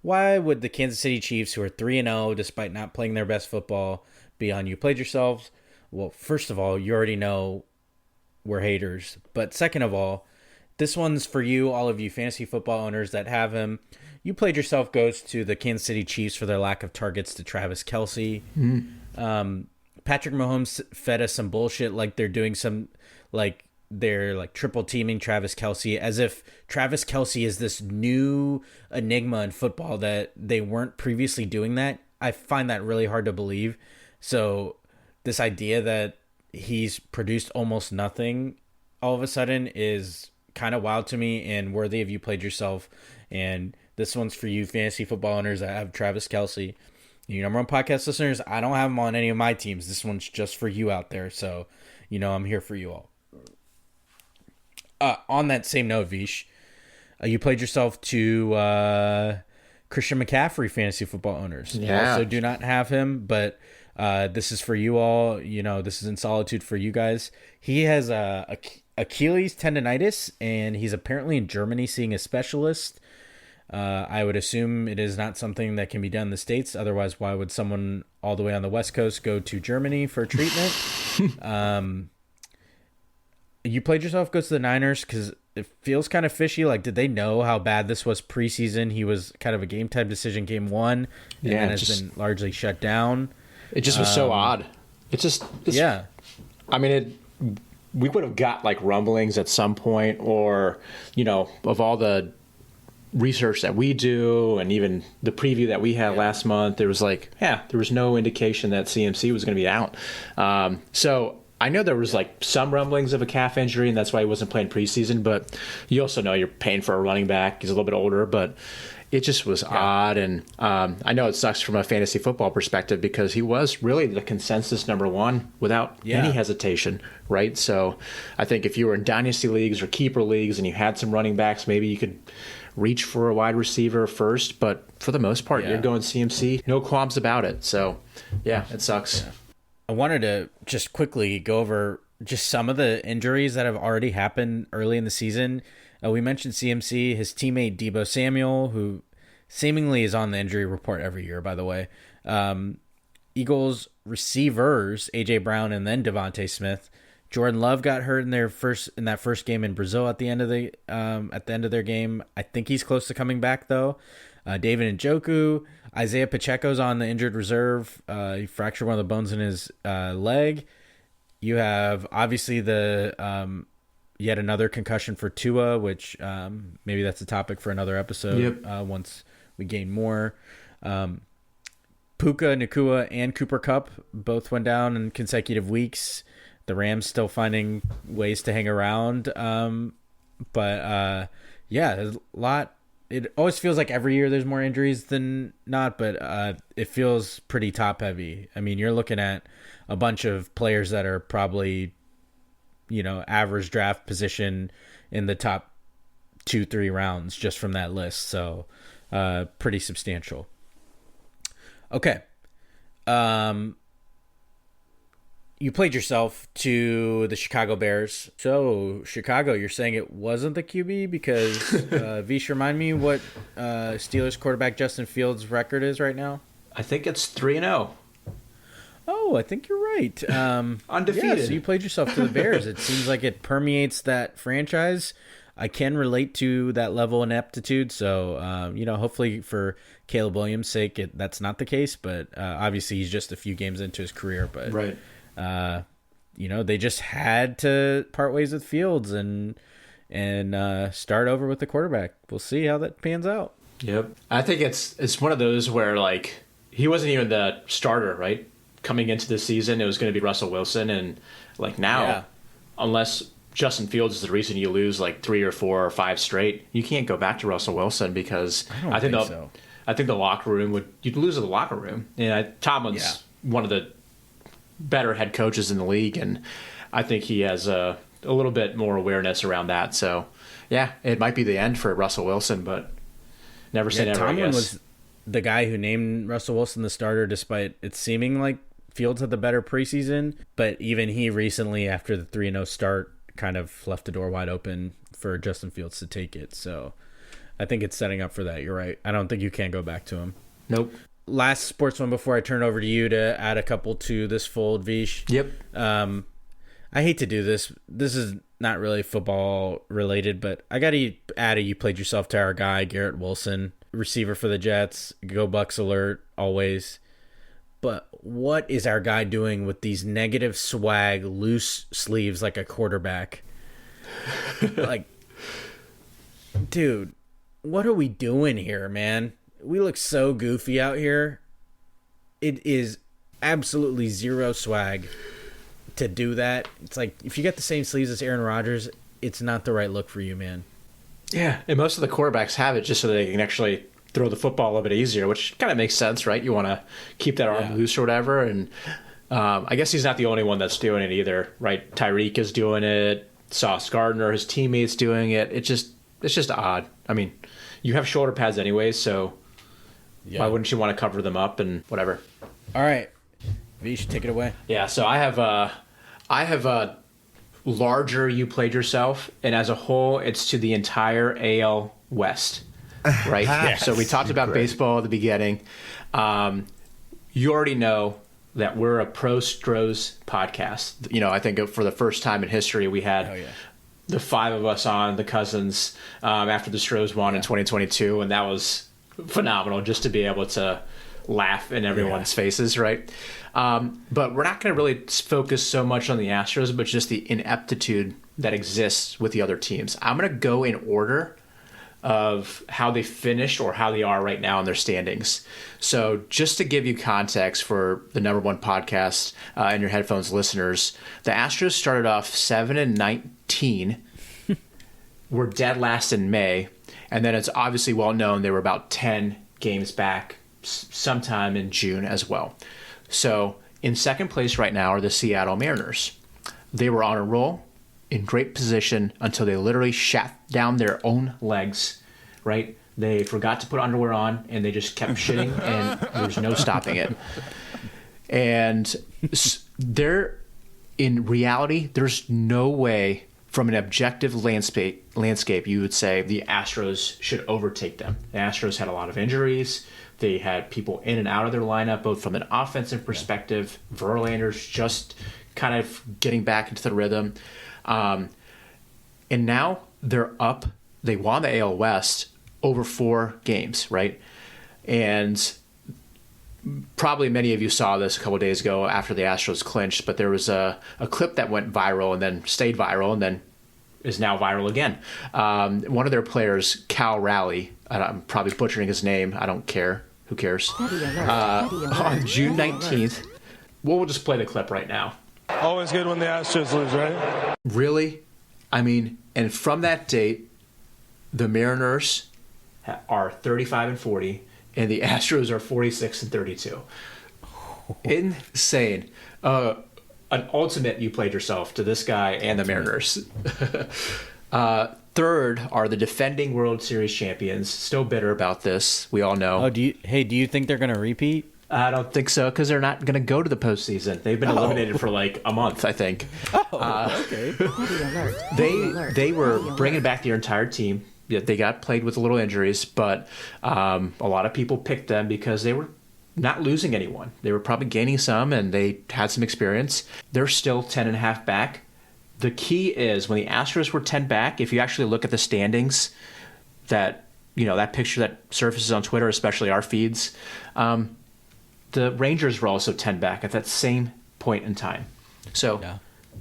Speaker 3: why would the Kansas City Chiefs, who are 3-0 despite not playing their best football, be on you played yourselves? Well, first of all, you already know we're haters. But second of all, this one's for you, all of you fantasy football owners that have him. You played yourself goes to the Kansas City Chiefs for their lack of targets to Travis Kelce. Patrick Mahomes fed us some bullshit like they're doing some, like they're like triple teaming Travis Kelce, as if Travis Kelce is this new enigma in football that they weren't previously doing that. I find that really hard to believe. So this idea that he's produced almost nothing all of a sudden is kind of wild to me and worthy of you played yourself. And this one's for you fantasy football owners that have Travis Kelce. You number one podcast listeners, I don't have him on any of my teams. This one's just for you out there. So, I'm here for you all. On that same note, Vish, you played yourself to Christian McCaffrey fantasy football owners.
Speaker 4: Yeah.
Speaker 3: You also do not have him, but this is for you all. This is in solitude for you guys. He has Achilles tendonitis, and he's apparently in Germany seeing a specialist. I would assume it is not something that can be done in the States. Otherwise, why would someone all the way on the West Coast go to Germany for treatment? You played yourself, goes to the Niners, because it feels kind of fishy. Like, did they know how bad this was preseason? He was kind of a game time decision game one, and then has been largely shut down.
Speaker 4: It just was so odd. Yeah. I mean, we would have got like rumblings at some point, or, of all the research that we do and even the preview that we had last month, there was no indication that CMC was going to be out. So I know there was like some rumblings of a calf injury, and that's why he wasn't playing preseason, but you also know you're paying for a running back. He's a little bit older, but it just was odd. And I know it sucks from a fantasy football perspective because he was really the consensus number one without any hesitation, right? So I think if you were in dynasty leagues or keeper leagues and you had some running backs, maybe you could reach for a wide receiver first. But for the most part, you're going CMC. No qualms about it. So, it sucks.
Speaker 3: Yeah. I wanted to just quickly go over just some of the injuries that have already happened early in the season. We mentioned CMC, his teammate Deebo Samuel, who seemingly is on the injury report every year, by the way. Eagles receivers, A.J. Brown and then Devontae Smith. Jordan Love got hurt in that first game in Brazil at the end of their game. I think he's close to coming back, though. David Njoku, Isaiah Pacheco's on the injured reserve. He fractured one of the bones in his leg. You have obviously the yet another concussion for Tua, which maybe that's a topic for another episode. Once we gain more. Puka Nacua and Cooper Kupp both went down in consecutive weeks. The Rams still finding ways to hang around, but there's a lot. It always feels like every year there's more injuries than not, but it feels pretty top heavy. I mean, you're looking at a bunch of players that are probably, average draft position in the top 2-3 rounds just from that list. So pretty substantial. Okay. You played yourself to the Chicago Bears. So, Chicago, you're saying it wasn't the QB because, Vish, remind me what Steelers quarterback Justin Fields' record is right now?
Speaker 4: I think it's 3-0.
Speaker 3: Oh, I think you're right.
Speaker 4: Undefeated.
Speaker 3: Yeah, so you played yourself to the Bears. It seems like it permeates that franchise. I can relate to that level of ineptitude. So, hopefully for Caleb Williams' sake, that's not the case. But obviously he's just a few games into his career. But
Speaker 4: right.
Speaker 3: They just had to part ways with Fields and start over with the quarterback. We'll see how that pans out.
Speaker 4: Yep. I think it's one of those where, like, he wasn't even the starter, right? Coming into the season, it was going to be Russell Wilson. And, like, now, unless Justin Fields is the reason you lose, like, 3 or 4 or 5 straight, you can't go back to Russell Wilson because
Speaker 3: I think so.
Speaker 4: I think the locker room you'd lose the locker room. And Tomlin's one of the better head coaches in the league, and I think he has a little bit more awareness around that. So, it might be the end for Russell Wilson, but never say never.
Speaker 3: Tomlin
Speaker 4: I guess
Speaker 3: was the guy who named Russell Wilson the starter, despite it seeming like Fields had the better preseason. But even he recently, after the 3-0 start, kind of left the door wide open for Justin Fields to take it. So, I think it's setting up for that. You're right. I don't think you can go back to him.
Speaker 4: Nope.
Speaker 3: Last sports one before I turn over to you to add a couple to this fold, Vish.
Speaker 4: Yep.
Speaker 3: I hate to do this. This is not really football related, but I got to add you played yourself to our guy, Garrett Wilson, receiver for the Jets. Go Bucks alert, always. But what is our guy doing with these negative swag, loose sleeves like a quarterback? Like, dude, what are we doing here, man? We look so goofy out here. It is absolutely zero swag to do that. It's like, if you get the same sleeves as Aaron Rodgers, it's not the right look for you, man.
Speaker 4: Yeah, and most of the quarterbacks have it just so they can actually throw the football a little bit easier, which kind of makes sense, right? You want to keep that arm loose or whatever. And I guess he's not the only one that's doing it either, right? Tyreek is doing it. Sauce Gardner, his teammates doing it. It's just odd. I mean, you have shoulder pads anyways, so why wouldn't you want to cover them up and whatever?
Speaker 3: All right, Vish, take it away.
Speaker 4: Yeah, so I have a larger you played yourself, and as a whole, it's to the entire AL West, right?
Speaker 7: Yes.
Speaker 4: So we talked about baseball at the beginning. You already know that we're a pro Stros podcast. I think for the first time in history, we had the five of us on the Cousins after the Stros won in 2022, and that was phenomenal just to be able to laugh in everyone's faces, right? But we're not going to really focus so much on the Astros, but just the ineptitude that exists with the other teams. I'm going to go in order of how they finished or how they are right now in their standings. So just to give you context for the number one podcast and your headphones listeners, the Astros started off 7-19, were dead last in May, and then it's obviously well known they were about 10 games back sometime in June as well. So in second place right now are the Seattle Mariners. They were on a roll, in great position until they literally shat down their own legs, right? They forgot to put underwear on, and they just kept shitting, and there's no stopping it. And in reality, there's no way from an objective landscape you would say the Astros should overtake them. The Astros had a lot of injuries. They had people in and out of their lineup, both from an offensive perspective. Verlander's just kind of getting back into the rhythm. And now they're up. They won the AL West over 4 games, right? And probably many of you saw this a couple of days ago after the Astros clinched, but there was a clip that went viral and then stayed viral and then is now viral again. One of their players, Cal Raleigh, I'm probably butchering his name. I don't care. Who cares? On June 19th, we'll just play the clip right now.
Speaker 1: Always good when the Astros lose, right?
Speaker 4: Really? I mean, and from that date, the Mariners are 35-40, and the Astros are 46-32. Insane. An ultimate you played yourself to this guy and the Mariners. Third are the defending World Series champions. Still bitter about this. We all know.
Speaker 3: Oh, do you think they're going to repeat?
Speaker 4: I don't think so, because they're not going to go to the postseason. They've been eliminated for like a month, I think.
Speaker 3: Okay.
Speaker 4: They were bringing back their entire team. Yeah, they got played with a little injuries, but a lot of people picked them because they were not losing anyone. They were probably gaining some, and they had some experience. They're still 10.5 back. The key is when the Astros were 10 back, if you actually look at the standings, that picture that surfaces on Twitter, especially our feeds, the Rangers were also 10 back at that same point in time. So,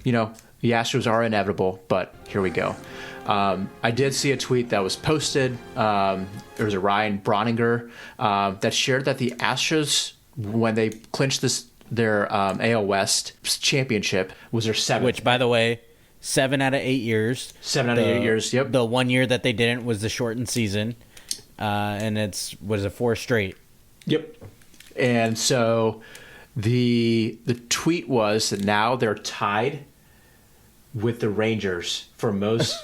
Speaker 4: the Astros are inevitable, but here we go. I did see a tweet that was posted. There was a Ryan Browninger that shared that the Astros, when they clinched their AL West championship, was their 7th.
Speaker 3: Which, by the way, 7 out of 8 years.
Speaker 4: 7 out of 8 years, yep.
Speaker 3: The 1 year that they didn't was the shortened season. And it's, 4 straight?
Speaker 4: Yep. And so the tweet was that now they're tied with the Rangers for most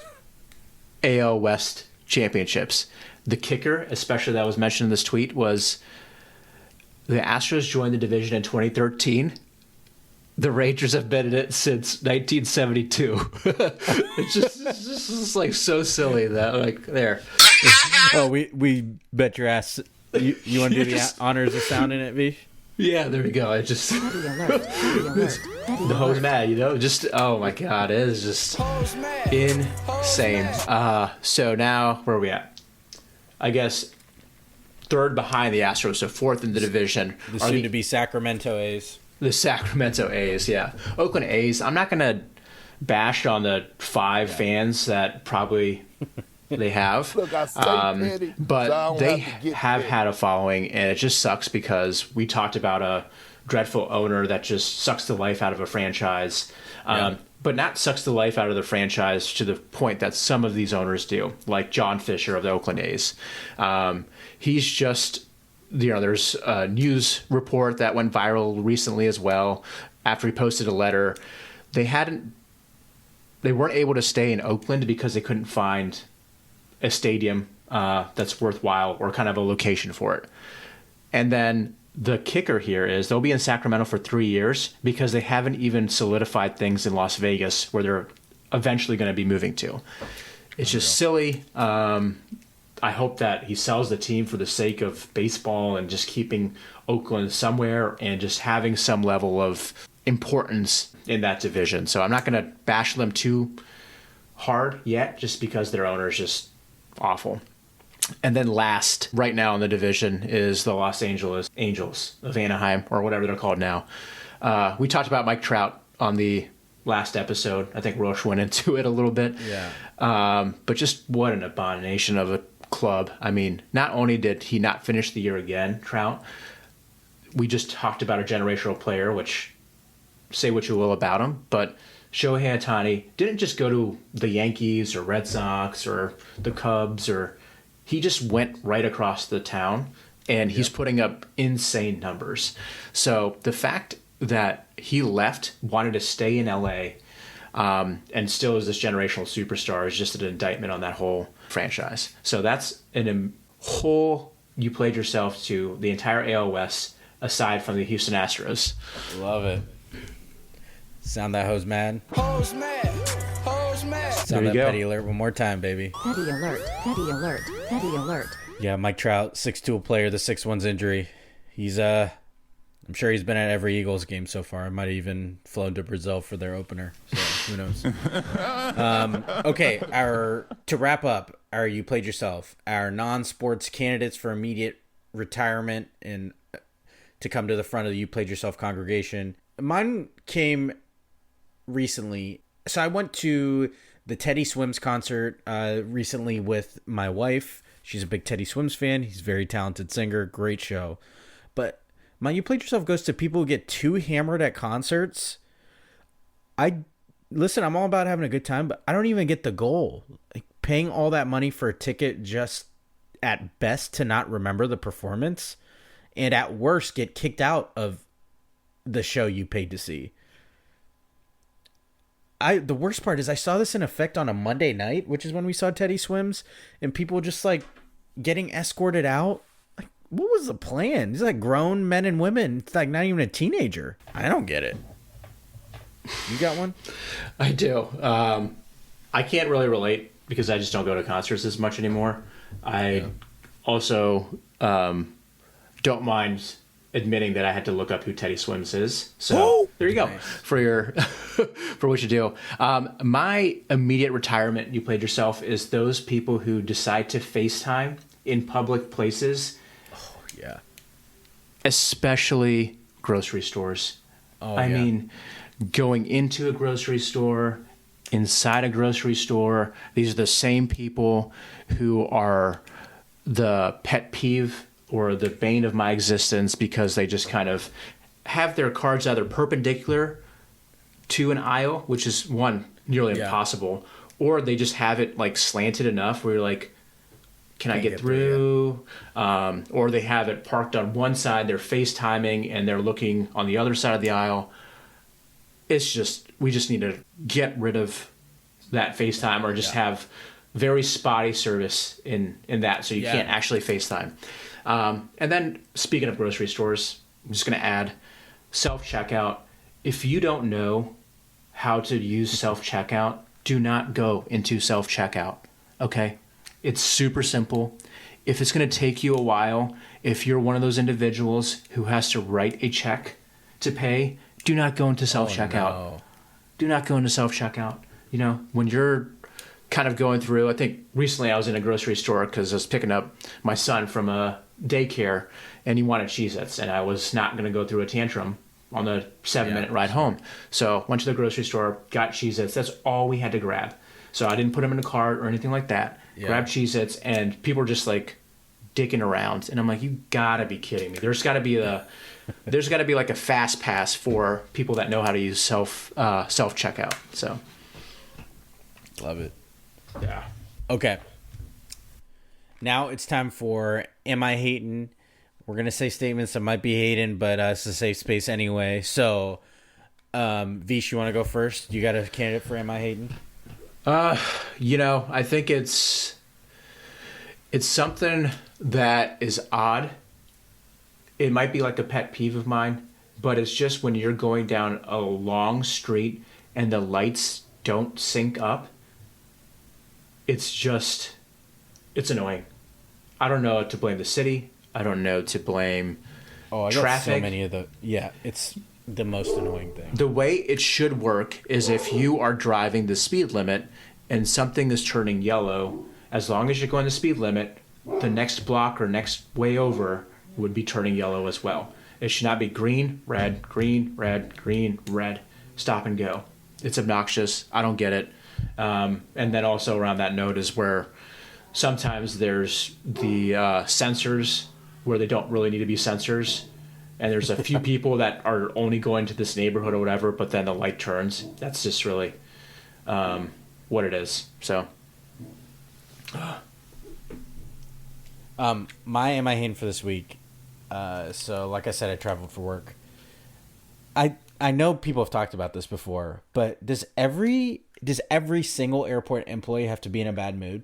Speaker 4: AL West championships. The kicker, especially that was mentioned in this tweet, was the Astros joined the division in 2013. The Rangers have been in it since 1972. It's just like so silly that like there.
Speaker 3: Oh, we bet your ass. You want to do the honors of sounding it, Vish?
Speaker 4: Yeah, there we go. I just the hose mad, just oh my god, it is just insane. So now where are we at? I guess third behind the Astros, so fourth in the division.
Speaker 3: The soon to be Sacramento A's.
Speaker 4: The Sacramento A's, yeah. Oakland A's. I'm not gonna bash on the 5 fans that probably they have.
Speaker 7: Look,
Speaker 4: but they have had a following, and it just sucks because we talked about a dreadful owner that just sucks the life out of a franchise, but not sucks the life out of the franchise to the point that some of these owners do, like John Fisher of the Oakland A's. He's just, there's a news report that went viral recently as well after he posted a letter. They weren't able to stay in Oakland because they couldn't find a stadium that's worthwhile or kind of a location for it. And then the kicker here is they'll be in Sacramento for 3 years because they haven't even solidified things in Las Vegas where they're eventually going to be moving to. It's just silly. I hope that he sells the team for the sake of baseball and just keeping Oakland somewhere and just having some level of importance in that division. So I'm not going to bash them too hard yet, just because their owner is just awful. And then last, right now in the division, is the Los Angeles Angels of Anaheim, or whatever they're called now. We talked about Mike Trout on the last episode. I think Roche went into it a little bit.
Speaker 3: Yeah.
Speaker 4: But just what an abomination of a club. I mean, not only did he not finish the year again, Trout, we just talked about a generational player, which say what you will about him, but Shohei Ohtani didn't just go to the Yankees or Red Sox or the Cubs, or he just went right across the town, and he's putting up insane numbers. So the fact that he left, wanted to stay in LA, and still is this generational superstar is just an indictment on that whole franchise. So that's a whole you played yourself to the entire AL West, aside from the Houston Astros.
Speaker 3: Love it. Sound that hose mad.
Speaker 7: Hose mad. Hose mad.
Speaker 3: Sound
Speaker 4: There
Speaker 3: that
Speaker 4: you go.
Speaker 3: petty alert one more time, baby.
Speaker 2: Petty alert. Petty alert. Petty alert.
Speaker 3: Yeah, Mike Trout, 6'2" player, the 6'1's injury. He's I'm sure he's been at every Eagles game so far. I might have even flown to Brazil for their opener. So who knows? Okay, to wrap up, you played yourself. Our non-sports candidates for immediate retirement and to come to the front of the You Played Yourself congregation. Mine came recently. So I went to the Teddy Swims concert recently with my wife. She's a big Teddy Swims fan. He's a very talented singer. Great show. But my You Played Yourself goes to people who get too hammered at concerts. Listen, I'm all about having a good time, but I don't even get the goal. Like, paying all that money for a ticket just at best to not remember the performance, and at worst get kicked out of the show you paid to see. The worst part is I saw this in effect on a Monday night, which is when we saw Teddy Swims, and people just like getting escorted out. Like, what was the plan? These like grown men and women. It's like not even a teenager. I don't get it. You got one?
Speaker 4: I do. I can't really relate because I just don't go to concerts as much anymore. I also don't mind admitting that I had to look up who Teddy Swims is. So there you go.
Speaker 3: Nice.
Speaker 4: For your for what you do. My immediate retirement, You Played Yourself, is those people who decide to FaceTime in public places.
Speaker 3: Oh, yeah.
Speaker 4: Especially grocery stores. I mean, going into a grocery store, inside a grocery store, these are the same people who are the pet peeve or the bane of my existence because they just kind of have their cards either perpendicular to an aisle, which is nearly impossible, or they just have it like slanted enough where you're like, can I get through? Or they have it parked on one side, they're FaceTiming and they're looking on the other side of the aisle. It's just, we just need to get rid of that FaceTime or just have very spotty service in that so you can't actually FaceTime. And then speaking of grocery stores, I'm just going to add self-checkout. If you don't know how to use self-checkout, do not go into self-checkout, okay? It's super simple. If it's going to take you a while, if you're one of those individuals who has to write a check to pay, do not go into self-checkout.
Speaker 3: Oh, no.
Speaker 4: Do not go into self-checkout. You know, when you're kind of going through, I think recently I was in a grocery store because I was picking up my son from a daycare and he wanted Cheez-Its and I was not going to go through a tantrum on the 7-minute ride home. So went to the grocery store, got Cheez-Its. That's all we had to grab. So I didn't put them in a cart or anything like that. Grabbed Cheez-Its and people were just like dicking around. And I'm like, you gotta be kidding me. There's gotta be like a fast pass for people that know how to use self checkout. So
Speaker 3: Love it.
Speaker 4: yeah.
Speaker 3: Okay. Now it's time for Am I Hatin'? We're going to say statements that might be hating, but it's a safe space anyway. So, Vish, you want to go first? You got a candidate for Am I Hatin'?
Speaker 4: You know, I think it's something that is odd. It might be like a pet peeve of mine, but it's just when you're going down a long street and the lights don't sync up. It's annoying. I don't know to blame the city. I don't know to blame
Speaker 3: I got
Speaker 4: traffic.
Speaker 3: so many of the... Yeah, it's the most annoying thing.
Speaker 4: The way it should work is if you are driving the speed limit and something is turning yellow, as long as you're going the speed limit, the next block or next way over would be turning yellow as well. It should not be green, red, green, red, green, red, stop and go. It's obnoxious. I don't get it. And then also around that note is where sometimes there's the sensors where they don't really need to be sensors. And there's a few people that are only going to this neighborhood or whatever, but then the light turns. That's just really what it is. So,
Speaker 3: my Hatin for this week. So, like I said, I traveled for work. I know people have talked about this before, but does every single airport employee have to be in a bad mood?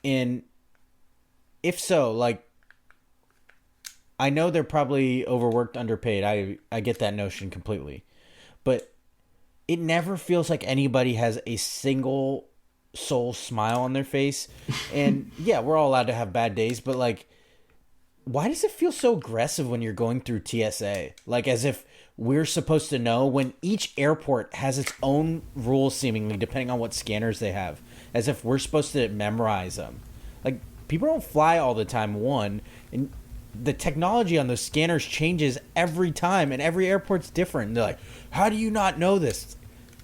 Speaker 3: And if so, like, I know they're probably overworked, underpaid. I get that notion completely. But it never feels like anybody has a single soul smile on their face. And yeah, we're all allowed to have bad days, but like, why does it feel so aggressive when you're going through TSA? Like, as if we're supposed to know, when each airport has its own rules, seemingly, depending on what scanners they have. As if we're supposed to memorize them. Like, people don't fly all the time, one. And the technology on those scanners changes every time, and every airport's different. And they're like, how do you not know this?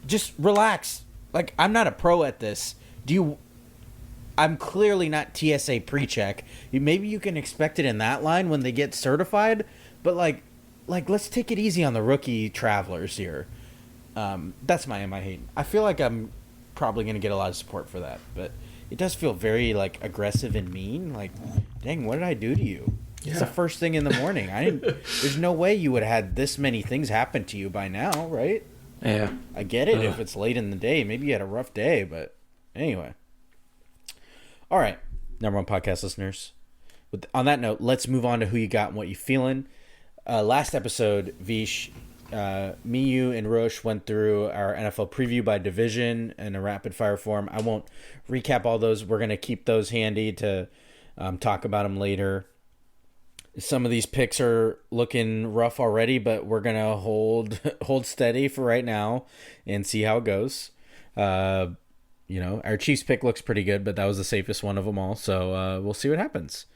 Speaker 3: Just relax. Like, I'm not a pro at this. I'm clearly not TSA pre-check. Maybe you can expect it in that line when they get certified, but like let's take it easy on the rookie travelers here. That's my Hatin. I feel like I'm probably going to get a lot of support for that, but it does feel very like aggressive and mean. Like, dang, what did I do to you? Yeah. It's the first thing in the morning. There's no way you would have had this many things happen to you by now, right?
Speaker 4: Yeah.
Speaker 3: I get it if it's late in the day. Maybe you had a rough day, but anyway. All right, number one podcast listeners. On that note, let's move on to who you got and what you feeling. Last episode, Vish, me, you, and Roche went through our NFL preview by division in a rapid fire form. I won't recap all those. We're going to keep those handy to talk about them later. Some of these picks are looking rough already, but we're going to hold steady for right now and see how it goes. Our Chiefs pick looks pretty good, but that was the safest one of them all. So we'll see what happens.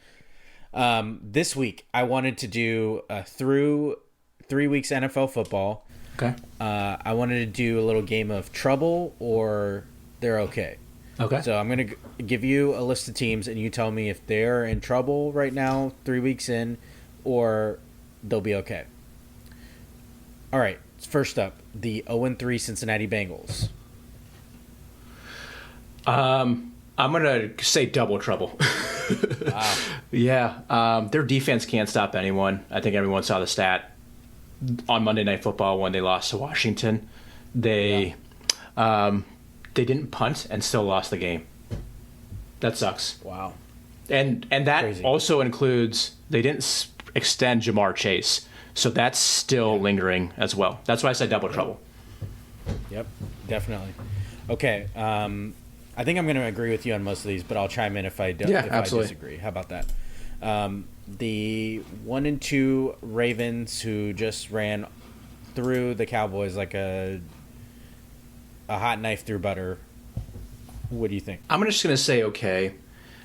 Speaker 3: This week, I wanted to do through 3 weeks NFL football.
Speaker 4: Okay.
Speaker 3: I wanted to do a little game of trouble or they're okay.
Speaker 4: Okay.
Speaker 3: So I'm going to give you a list of teams, and you tell me if they're in trouble right now, 3 weeks in, or they'll be okay. All right. First up, the 0-3 Cincinnati Bengals.
Speaker 4: I'm going to say double trouble.
Speaker 3: Wow.
Speaker 4: Yeah. Their defense can't stop anyone. I think everyone saw the stat on Monday Night Football when they lost to Washington. They didn't punt and still lost the game. That sucks.
Speaker 3: Wow.
Speaker 4: And that
Speaker 3: Crazy.
Speaker 4: also includes they didn't extend Jamar Chase. So that's still lingering as well. That's why I said double trouble.
Speaker 3: Yep, definitely. Okay. I think I'm going to agree with you on most of these, but I'll chime in if I don't.
Speaker 4: Yeah,
Speaker 3: if
Speaker 4: absolutely.
Speaker 3: I disagree. How about that? The 1-2 Ravens, who just ran through the Cowboys like a hot knife through butter. What do you think?
Speaker 4: I'm just going to say okay.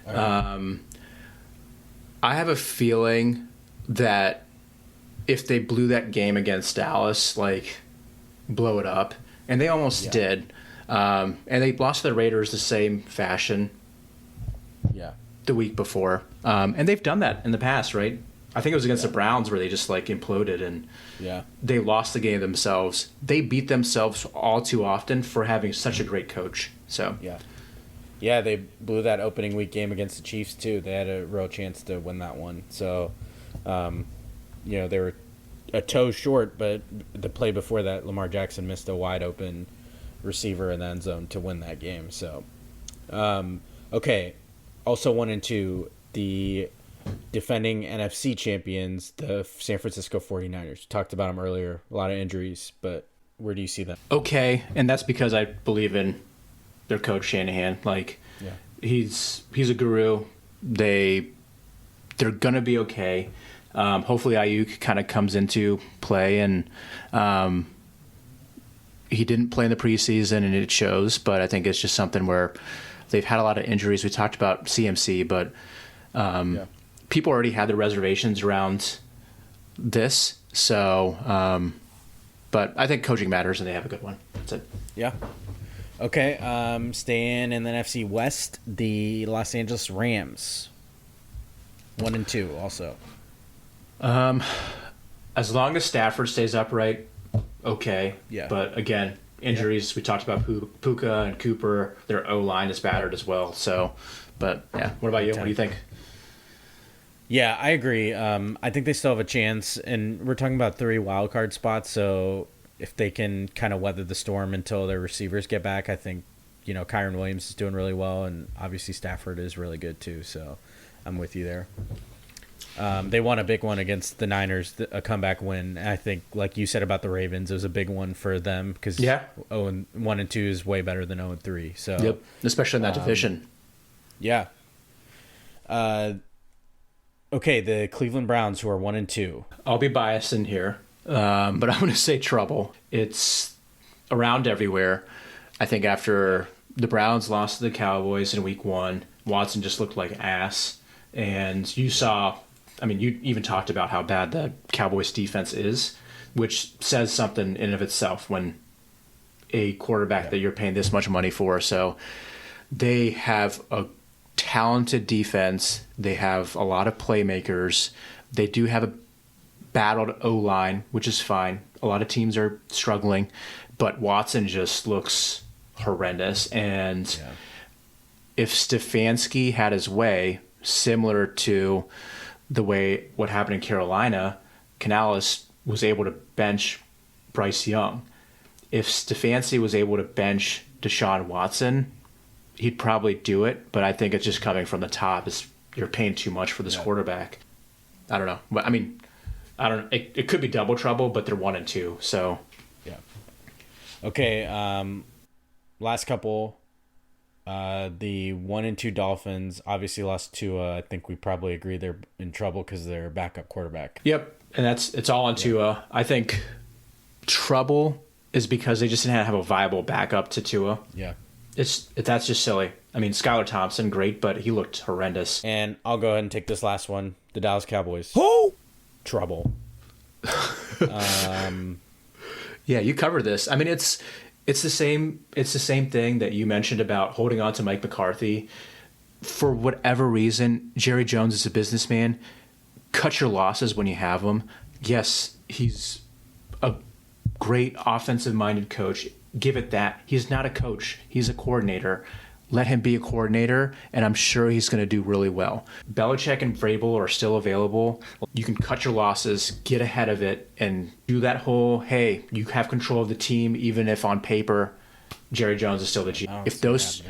Speaker 4: I have a feeling that if they blew that game against Dallas, like blow it up, and they almost did. And they lost to the Raiders the same fashion the week before. And they've done that in the past, right? I think it was against the Browns where they just like imploded and they lost the game themselves. They beat themselves all too often for having such a great coach. So
Speaker 3: yeah, they blew that opening week game against the Chiefs too. They had a real chance to win that one. So, they were a toe short, but the play before that, Lamar Jackson missed a wide open receiver in the end zone to win that game. So, okay. Also 1-2, the defending NFC champions, the San Francisco 49ers. Talked about them earlier. A lot of injuries, but where do you see them?
Speaker 4: Okay, and that's because I believe in their coach Shanahan. Like, he's a guru. They're gonna be okay. Hopefully Ayuk kind of comes into play and He didn't play in the preseason, and it shows. But I think it's just something where they've had a lot of injuries. We talked about CMC, but people already had their reservations around this. So, but I think coaching matters, and they have a good one. That's it.
Speaker 3: Yeah. Okay. Staying in the NFC West, the Los Angeles Rams, 1-2 also.
Speaker 4: As long as Stafford stays upright, okay.
Speaker 3: Yeah.
Speaker 4: But again, injuries. We talked about Puka and Cooper. Their O-line is battered as well. So, but yeah. What about you? What do you think?
Speaker 3: Yeah, I agree. I think they still have a chance, and we're talking about 3 wild card spots. So if they can kind of weather the storm until their receivers get back, I think Kyron Williams is doing really well, and obviously Stafford is really good too. So I'm with you there. They won a big one against the Niners, a comeback win. And I think, like you said about the Ravens, it was a big one for them because 1-2 is way better than 0-3. So
Speaker 4: yep, especially in that division.
Speaker 3: Yeah. Okay, the Cleveland Browns, who are 1-2.
Speaker 4: I'll be biased in here, but I'm going to say trouble. It's around everywhere. I think after the Browns lost to the Cowboys in Week 1, Watson just looked like ass, and you saw. I mean, you even talked about how bad the Cowboys defense is, which says something in and of itself when a quarterback that you're paying this much money for. So they have a talented defense. They have a lot of playmakers. They do have a battled O-line, which is fine. A lot of teams are struggling, but Watson just looks horrendous. And if Stefanski had his way, similar to the way what happened in Carolina, Canales was able to bench Bryce Young. If Stefanski was able to bench Deshaun Watson, he'd probably do it, but I think it's just coming from the top. You're paying too much for this quarterback. I don't know. I mean, I don't. It could be double trouble, but they're 1-2. So
Speaker 3: yeah. Okay. Last couple. The 1-2 Dolphins obviously lost Tua. I think we probably agree they're in trouble because they're backup quarterback.
Speaker 4: Yep, and it's all on Tua. I think trouble is because they just didn't have a viable backup to Tua.
Speaker 3: Yeah,
Speaker 4: that's just silly. I mean, Skylar Thompson, great, but he looked horrendous.
Speaker 3: And I'll go ahead and take this last one. The Dallas Cowboys.
Speaker 6: Who?
Speaker 3: Trouble.
Speaker 4: Yeah, you covered this. I mean, it's the same thing that you mentioned about holding on to Mike McCarthy. For whatever reason, Jerry Jones is a businessman. Cut your losses when you have them. Yes, he's a great offensive-minded coach. Give it that. He's not a coach. He's a coordinator. Let him be a coordinator, and I'm sure he's going to do really well. Belichick and Vrabel are still available. You can cut your losses, get ahead of it, and do that whole, hey, you have control of the team, even if on paper Jerry Jones is still the GM. If those,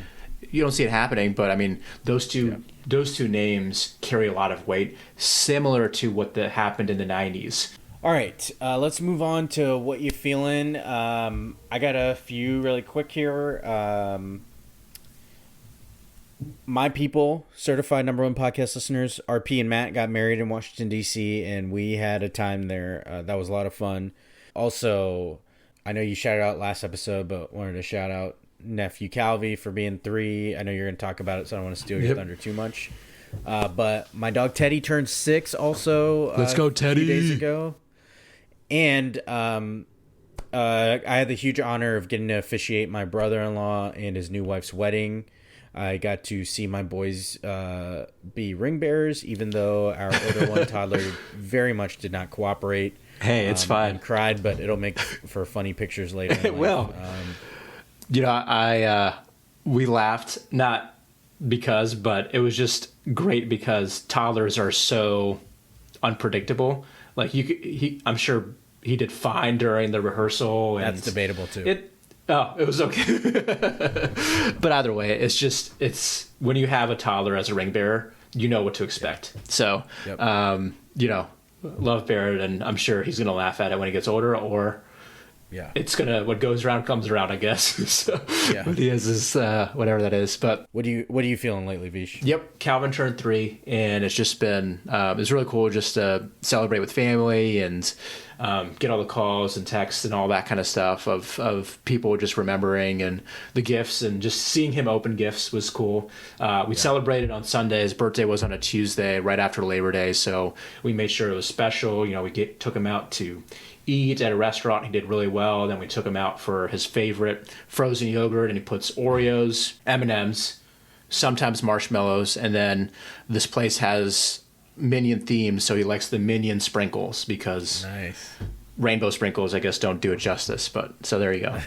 Speaker 4: you don't see it happening, but I mean, those two names carry a lot of weight, similar to what happened in the 90s.
Speaker 3: All right, let's move on to what you feeling. I got a few really quick here. My people, certified #1 podcast listeners, RP and Matt got married in Washington, D.C., and we had a time there. That was a lot of fun. Also, I know you shouted out last episode, but wanted to shout out nephew Calvi for being 3. I know you're going to talk about it, so I don't want to steal your thunder too much. But my dog Teddy turned 6 also.
Speaker 4: Let's go, Teddy.
Speaker 3: A few days ago. And I had the huge honor of getting to officiate my brother-in-law and his new wife's wedding. I got to see my boys be ring bearers, even though our older one, toddler, very much did not cooperate.
Speaker 4: Hey, it's fine.
Speaker 3: And cried, but it'll make for funny pictures later.
Speaker 4: It will. We laughed, not because, but it was just great because toddlers are so unpredictable. Like I'm sure he did fine during the rehearsal. And
Speaker 3: that's debatable too.
Speaker 4: It was okay. But either way, it's when you have a toddler as a ring bearer, you know what to expect. Yep. So, love Barrett, and I'm sure he's going to laugh at it when he gets older, or it's going to, what goes around comes around, I guess. So what he is whatever that is. But
Speaker 3: what are you feeling lately, Vish?
Speaker 4: Yep. Calvin turned 3, and it's just been, it's really cool just to celebrate with family, and get all the calls and texts and all that kind of stuff of people just remembering and the gifts, and just seeing him open gifts was cool. We celebrated on Sunday. His birthday was on a Tuesday right after Labor Day, so we made sure it was special. We took him out to eat at a restaurant. He did really well. Then we took him out for his favorite frozen yogurt, and he puts Oreos, M&Ms, sometimes marshmallows, and then this place has Minion themes, so he likes the Minion sprinkles because rainbow sprinkles, I guess, don't do it justice. But so there you go.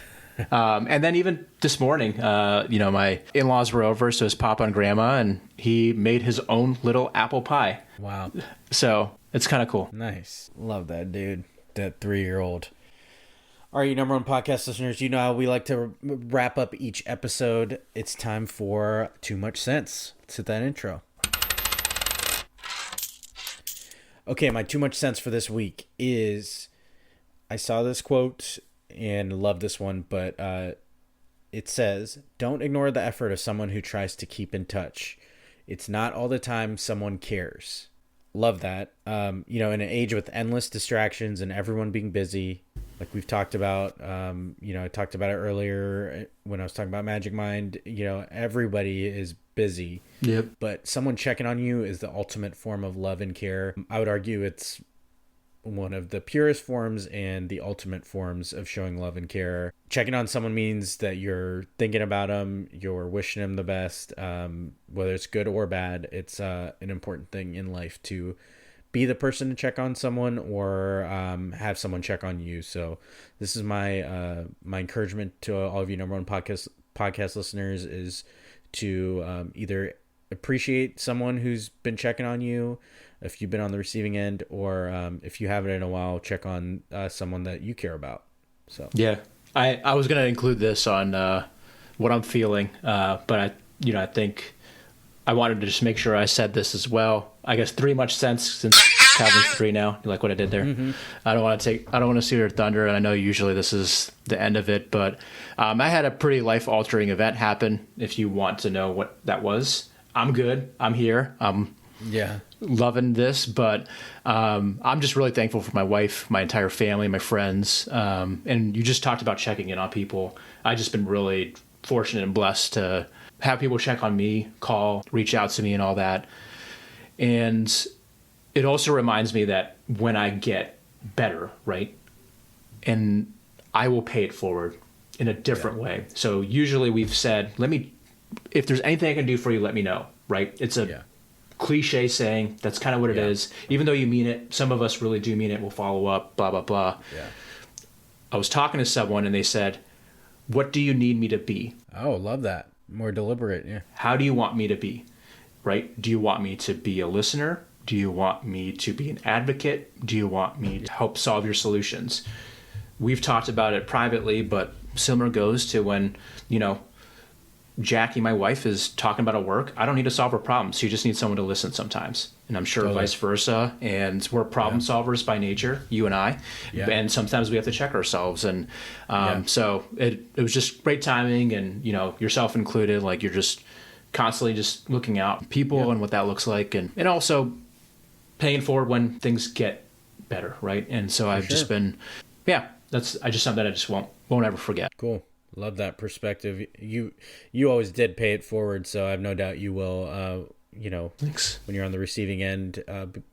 Speaker 4: And then even this morning, my in-laws were over, so his papa and grandma, and he made his own little apple pie.
Speaker 3: Wow.
Speaker 4: So it's kind of cool.
Speaker 3: Nice. Love that, dude. That 3-year-old. All right, you number one podcast listeners, you know how we like to wrap up each episode. It's time for Too Much Sense. Let's hit that intro. Okay, my Too Much Sense for this week is, I saw this quote and love this one, but it says, don't ignore the effort of someone who tries to keep in touch. It's not all the time someone cares. Love that. In an age with endless distractions and everyone being busy, like we've talked about, I talked about it earlier when I was talking about Magic Mind, everybody is busy.
Speaker 4: Yep.
Speaker 3: But someone checking on you is the ultimate form of love and care. I would argue it's one of the purest forms and the ultimate forms of showing love and care. Checking on someone means that you're thinking about them, you're wishing them the best, whether it's good or bad. It's an important thing in life to be the person to check on someone or have someone check on you. So this is my encouragement to all of you number one podcast listeners is to either appreciate someone who's been checking on you if you've been on the receiving end, or if you haven't in a while, check on someone that you care about. So
Speaker 4: yeah, I was going to include this on what I'm feeling, but I think I wanted to just make sure I said this as well. I guess 3 much sense since Calvin's 3 now. You like what I did there? Mm-hmm. I don't want to steal your thunder, and I know usually this is the end of it, but I had a pretty life-altering event happen. If you want to know what that was, I'm good. I'm here. Loving this, but I'm just really thankful for my wife, my entire family, my friends, and you just talked about checking in on people. I've just been really fortunate and blessed to have people check on me, call, reach out to me, and all that. And it also reminds me that when I get better, right, and I will pay it forward in a different way. So usually we've said, if there's anything I can do for you, let me know, right? It's a cliche saying. That's kind of what it is. Even though you mean it, some of us really do mean it. We'll follow up, blah, blah, blah. Yeah. I was talking to someone and they said, what do you need me to be?
Speaker 3: Oh, love that. More deliberate, yeah.
Speaker 4: How do you want me to be, right? Do you want me to be a listener? Do you want me to be an advocate? Do you want me to help solve your solutions? We've talked about it privately, but similar goes to when, Jackie, my wife, is talking about her work. I don't need to solve her problems. She just needs someone to listen sometimes. And I'm sure vice versa. And we're problem solvers by nature, you and I. Yeah. And sometimes we have to check ourselves. And so it was just great timing, and, yourself included, like you're just constantly just looking out people and what that looks like. And also paying forward when things get better, right? And so I've just been, that's something I just won't ever forget.
Speaker 3: Cool. Love that perspective. You always did pay it forward, so I have no doubt you will.
Speaker 4: Thanks.
Speaker 3: When you're on the receiving end,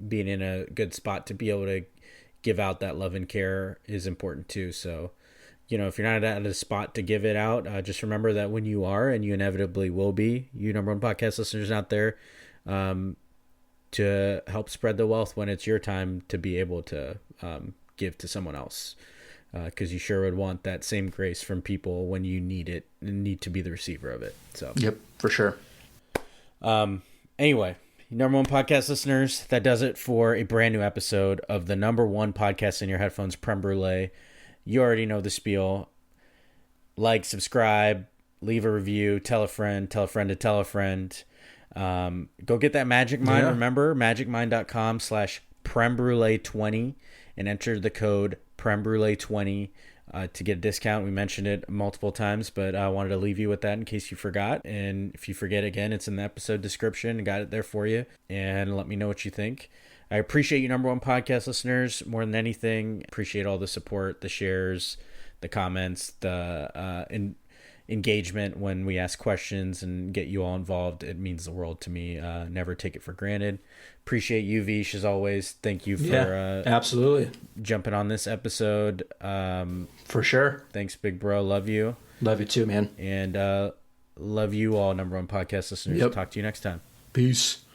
Speaker 3: being in a good spot to be able to give out that love and care is important too. So, if you're not at a spot to give it out, just remember that when you are, and you inevitably will be, you number one podcast listeners out there, to help spread the wealth when it's your time to be able to give to someone else. Because you sure would want that same grace from people when you need it and need to be the receiver of it. So
Speaker 4: yep, for sure.
Speaker 3: Anyway, number one podcast listeners, that does it for a brand new episode of the number one podcast in your headphones, Prem Brulee. You already know the spiel. Like, subscribe, leave a review, tell a friend to tell a friend. Go get that Magic Mind. Remember, magicmind.com/PremBrulee20 and enter the code PremBrulee20 to get a discount. We mentioned it multiple times, but I wanted to leave you with that in case you forgot. And if you forget again, it's in the episode description. Got it there for you. And let me know what you think. I appreciate you, number one podcast listeners, more than anything. Appreciate all the support, the shares, the comments, the engagement when we ask questions and get you all involved. It means the world to me. Never take it for granted. Appreciate you, Vish, as always. Thank you for
Speaker 4: absolutely
Speaker 3: jumping on this episode.
Speaker 4: For sure.
Speaker 3: Thanks, big bro. Love you.
Speaker 4: Love you too, man.
Speaker 3: And love you all, number one podcast listeners.
Speaker 4: Yep.
Speaker 3: Talk to you next time.
Speaker 4: Peace.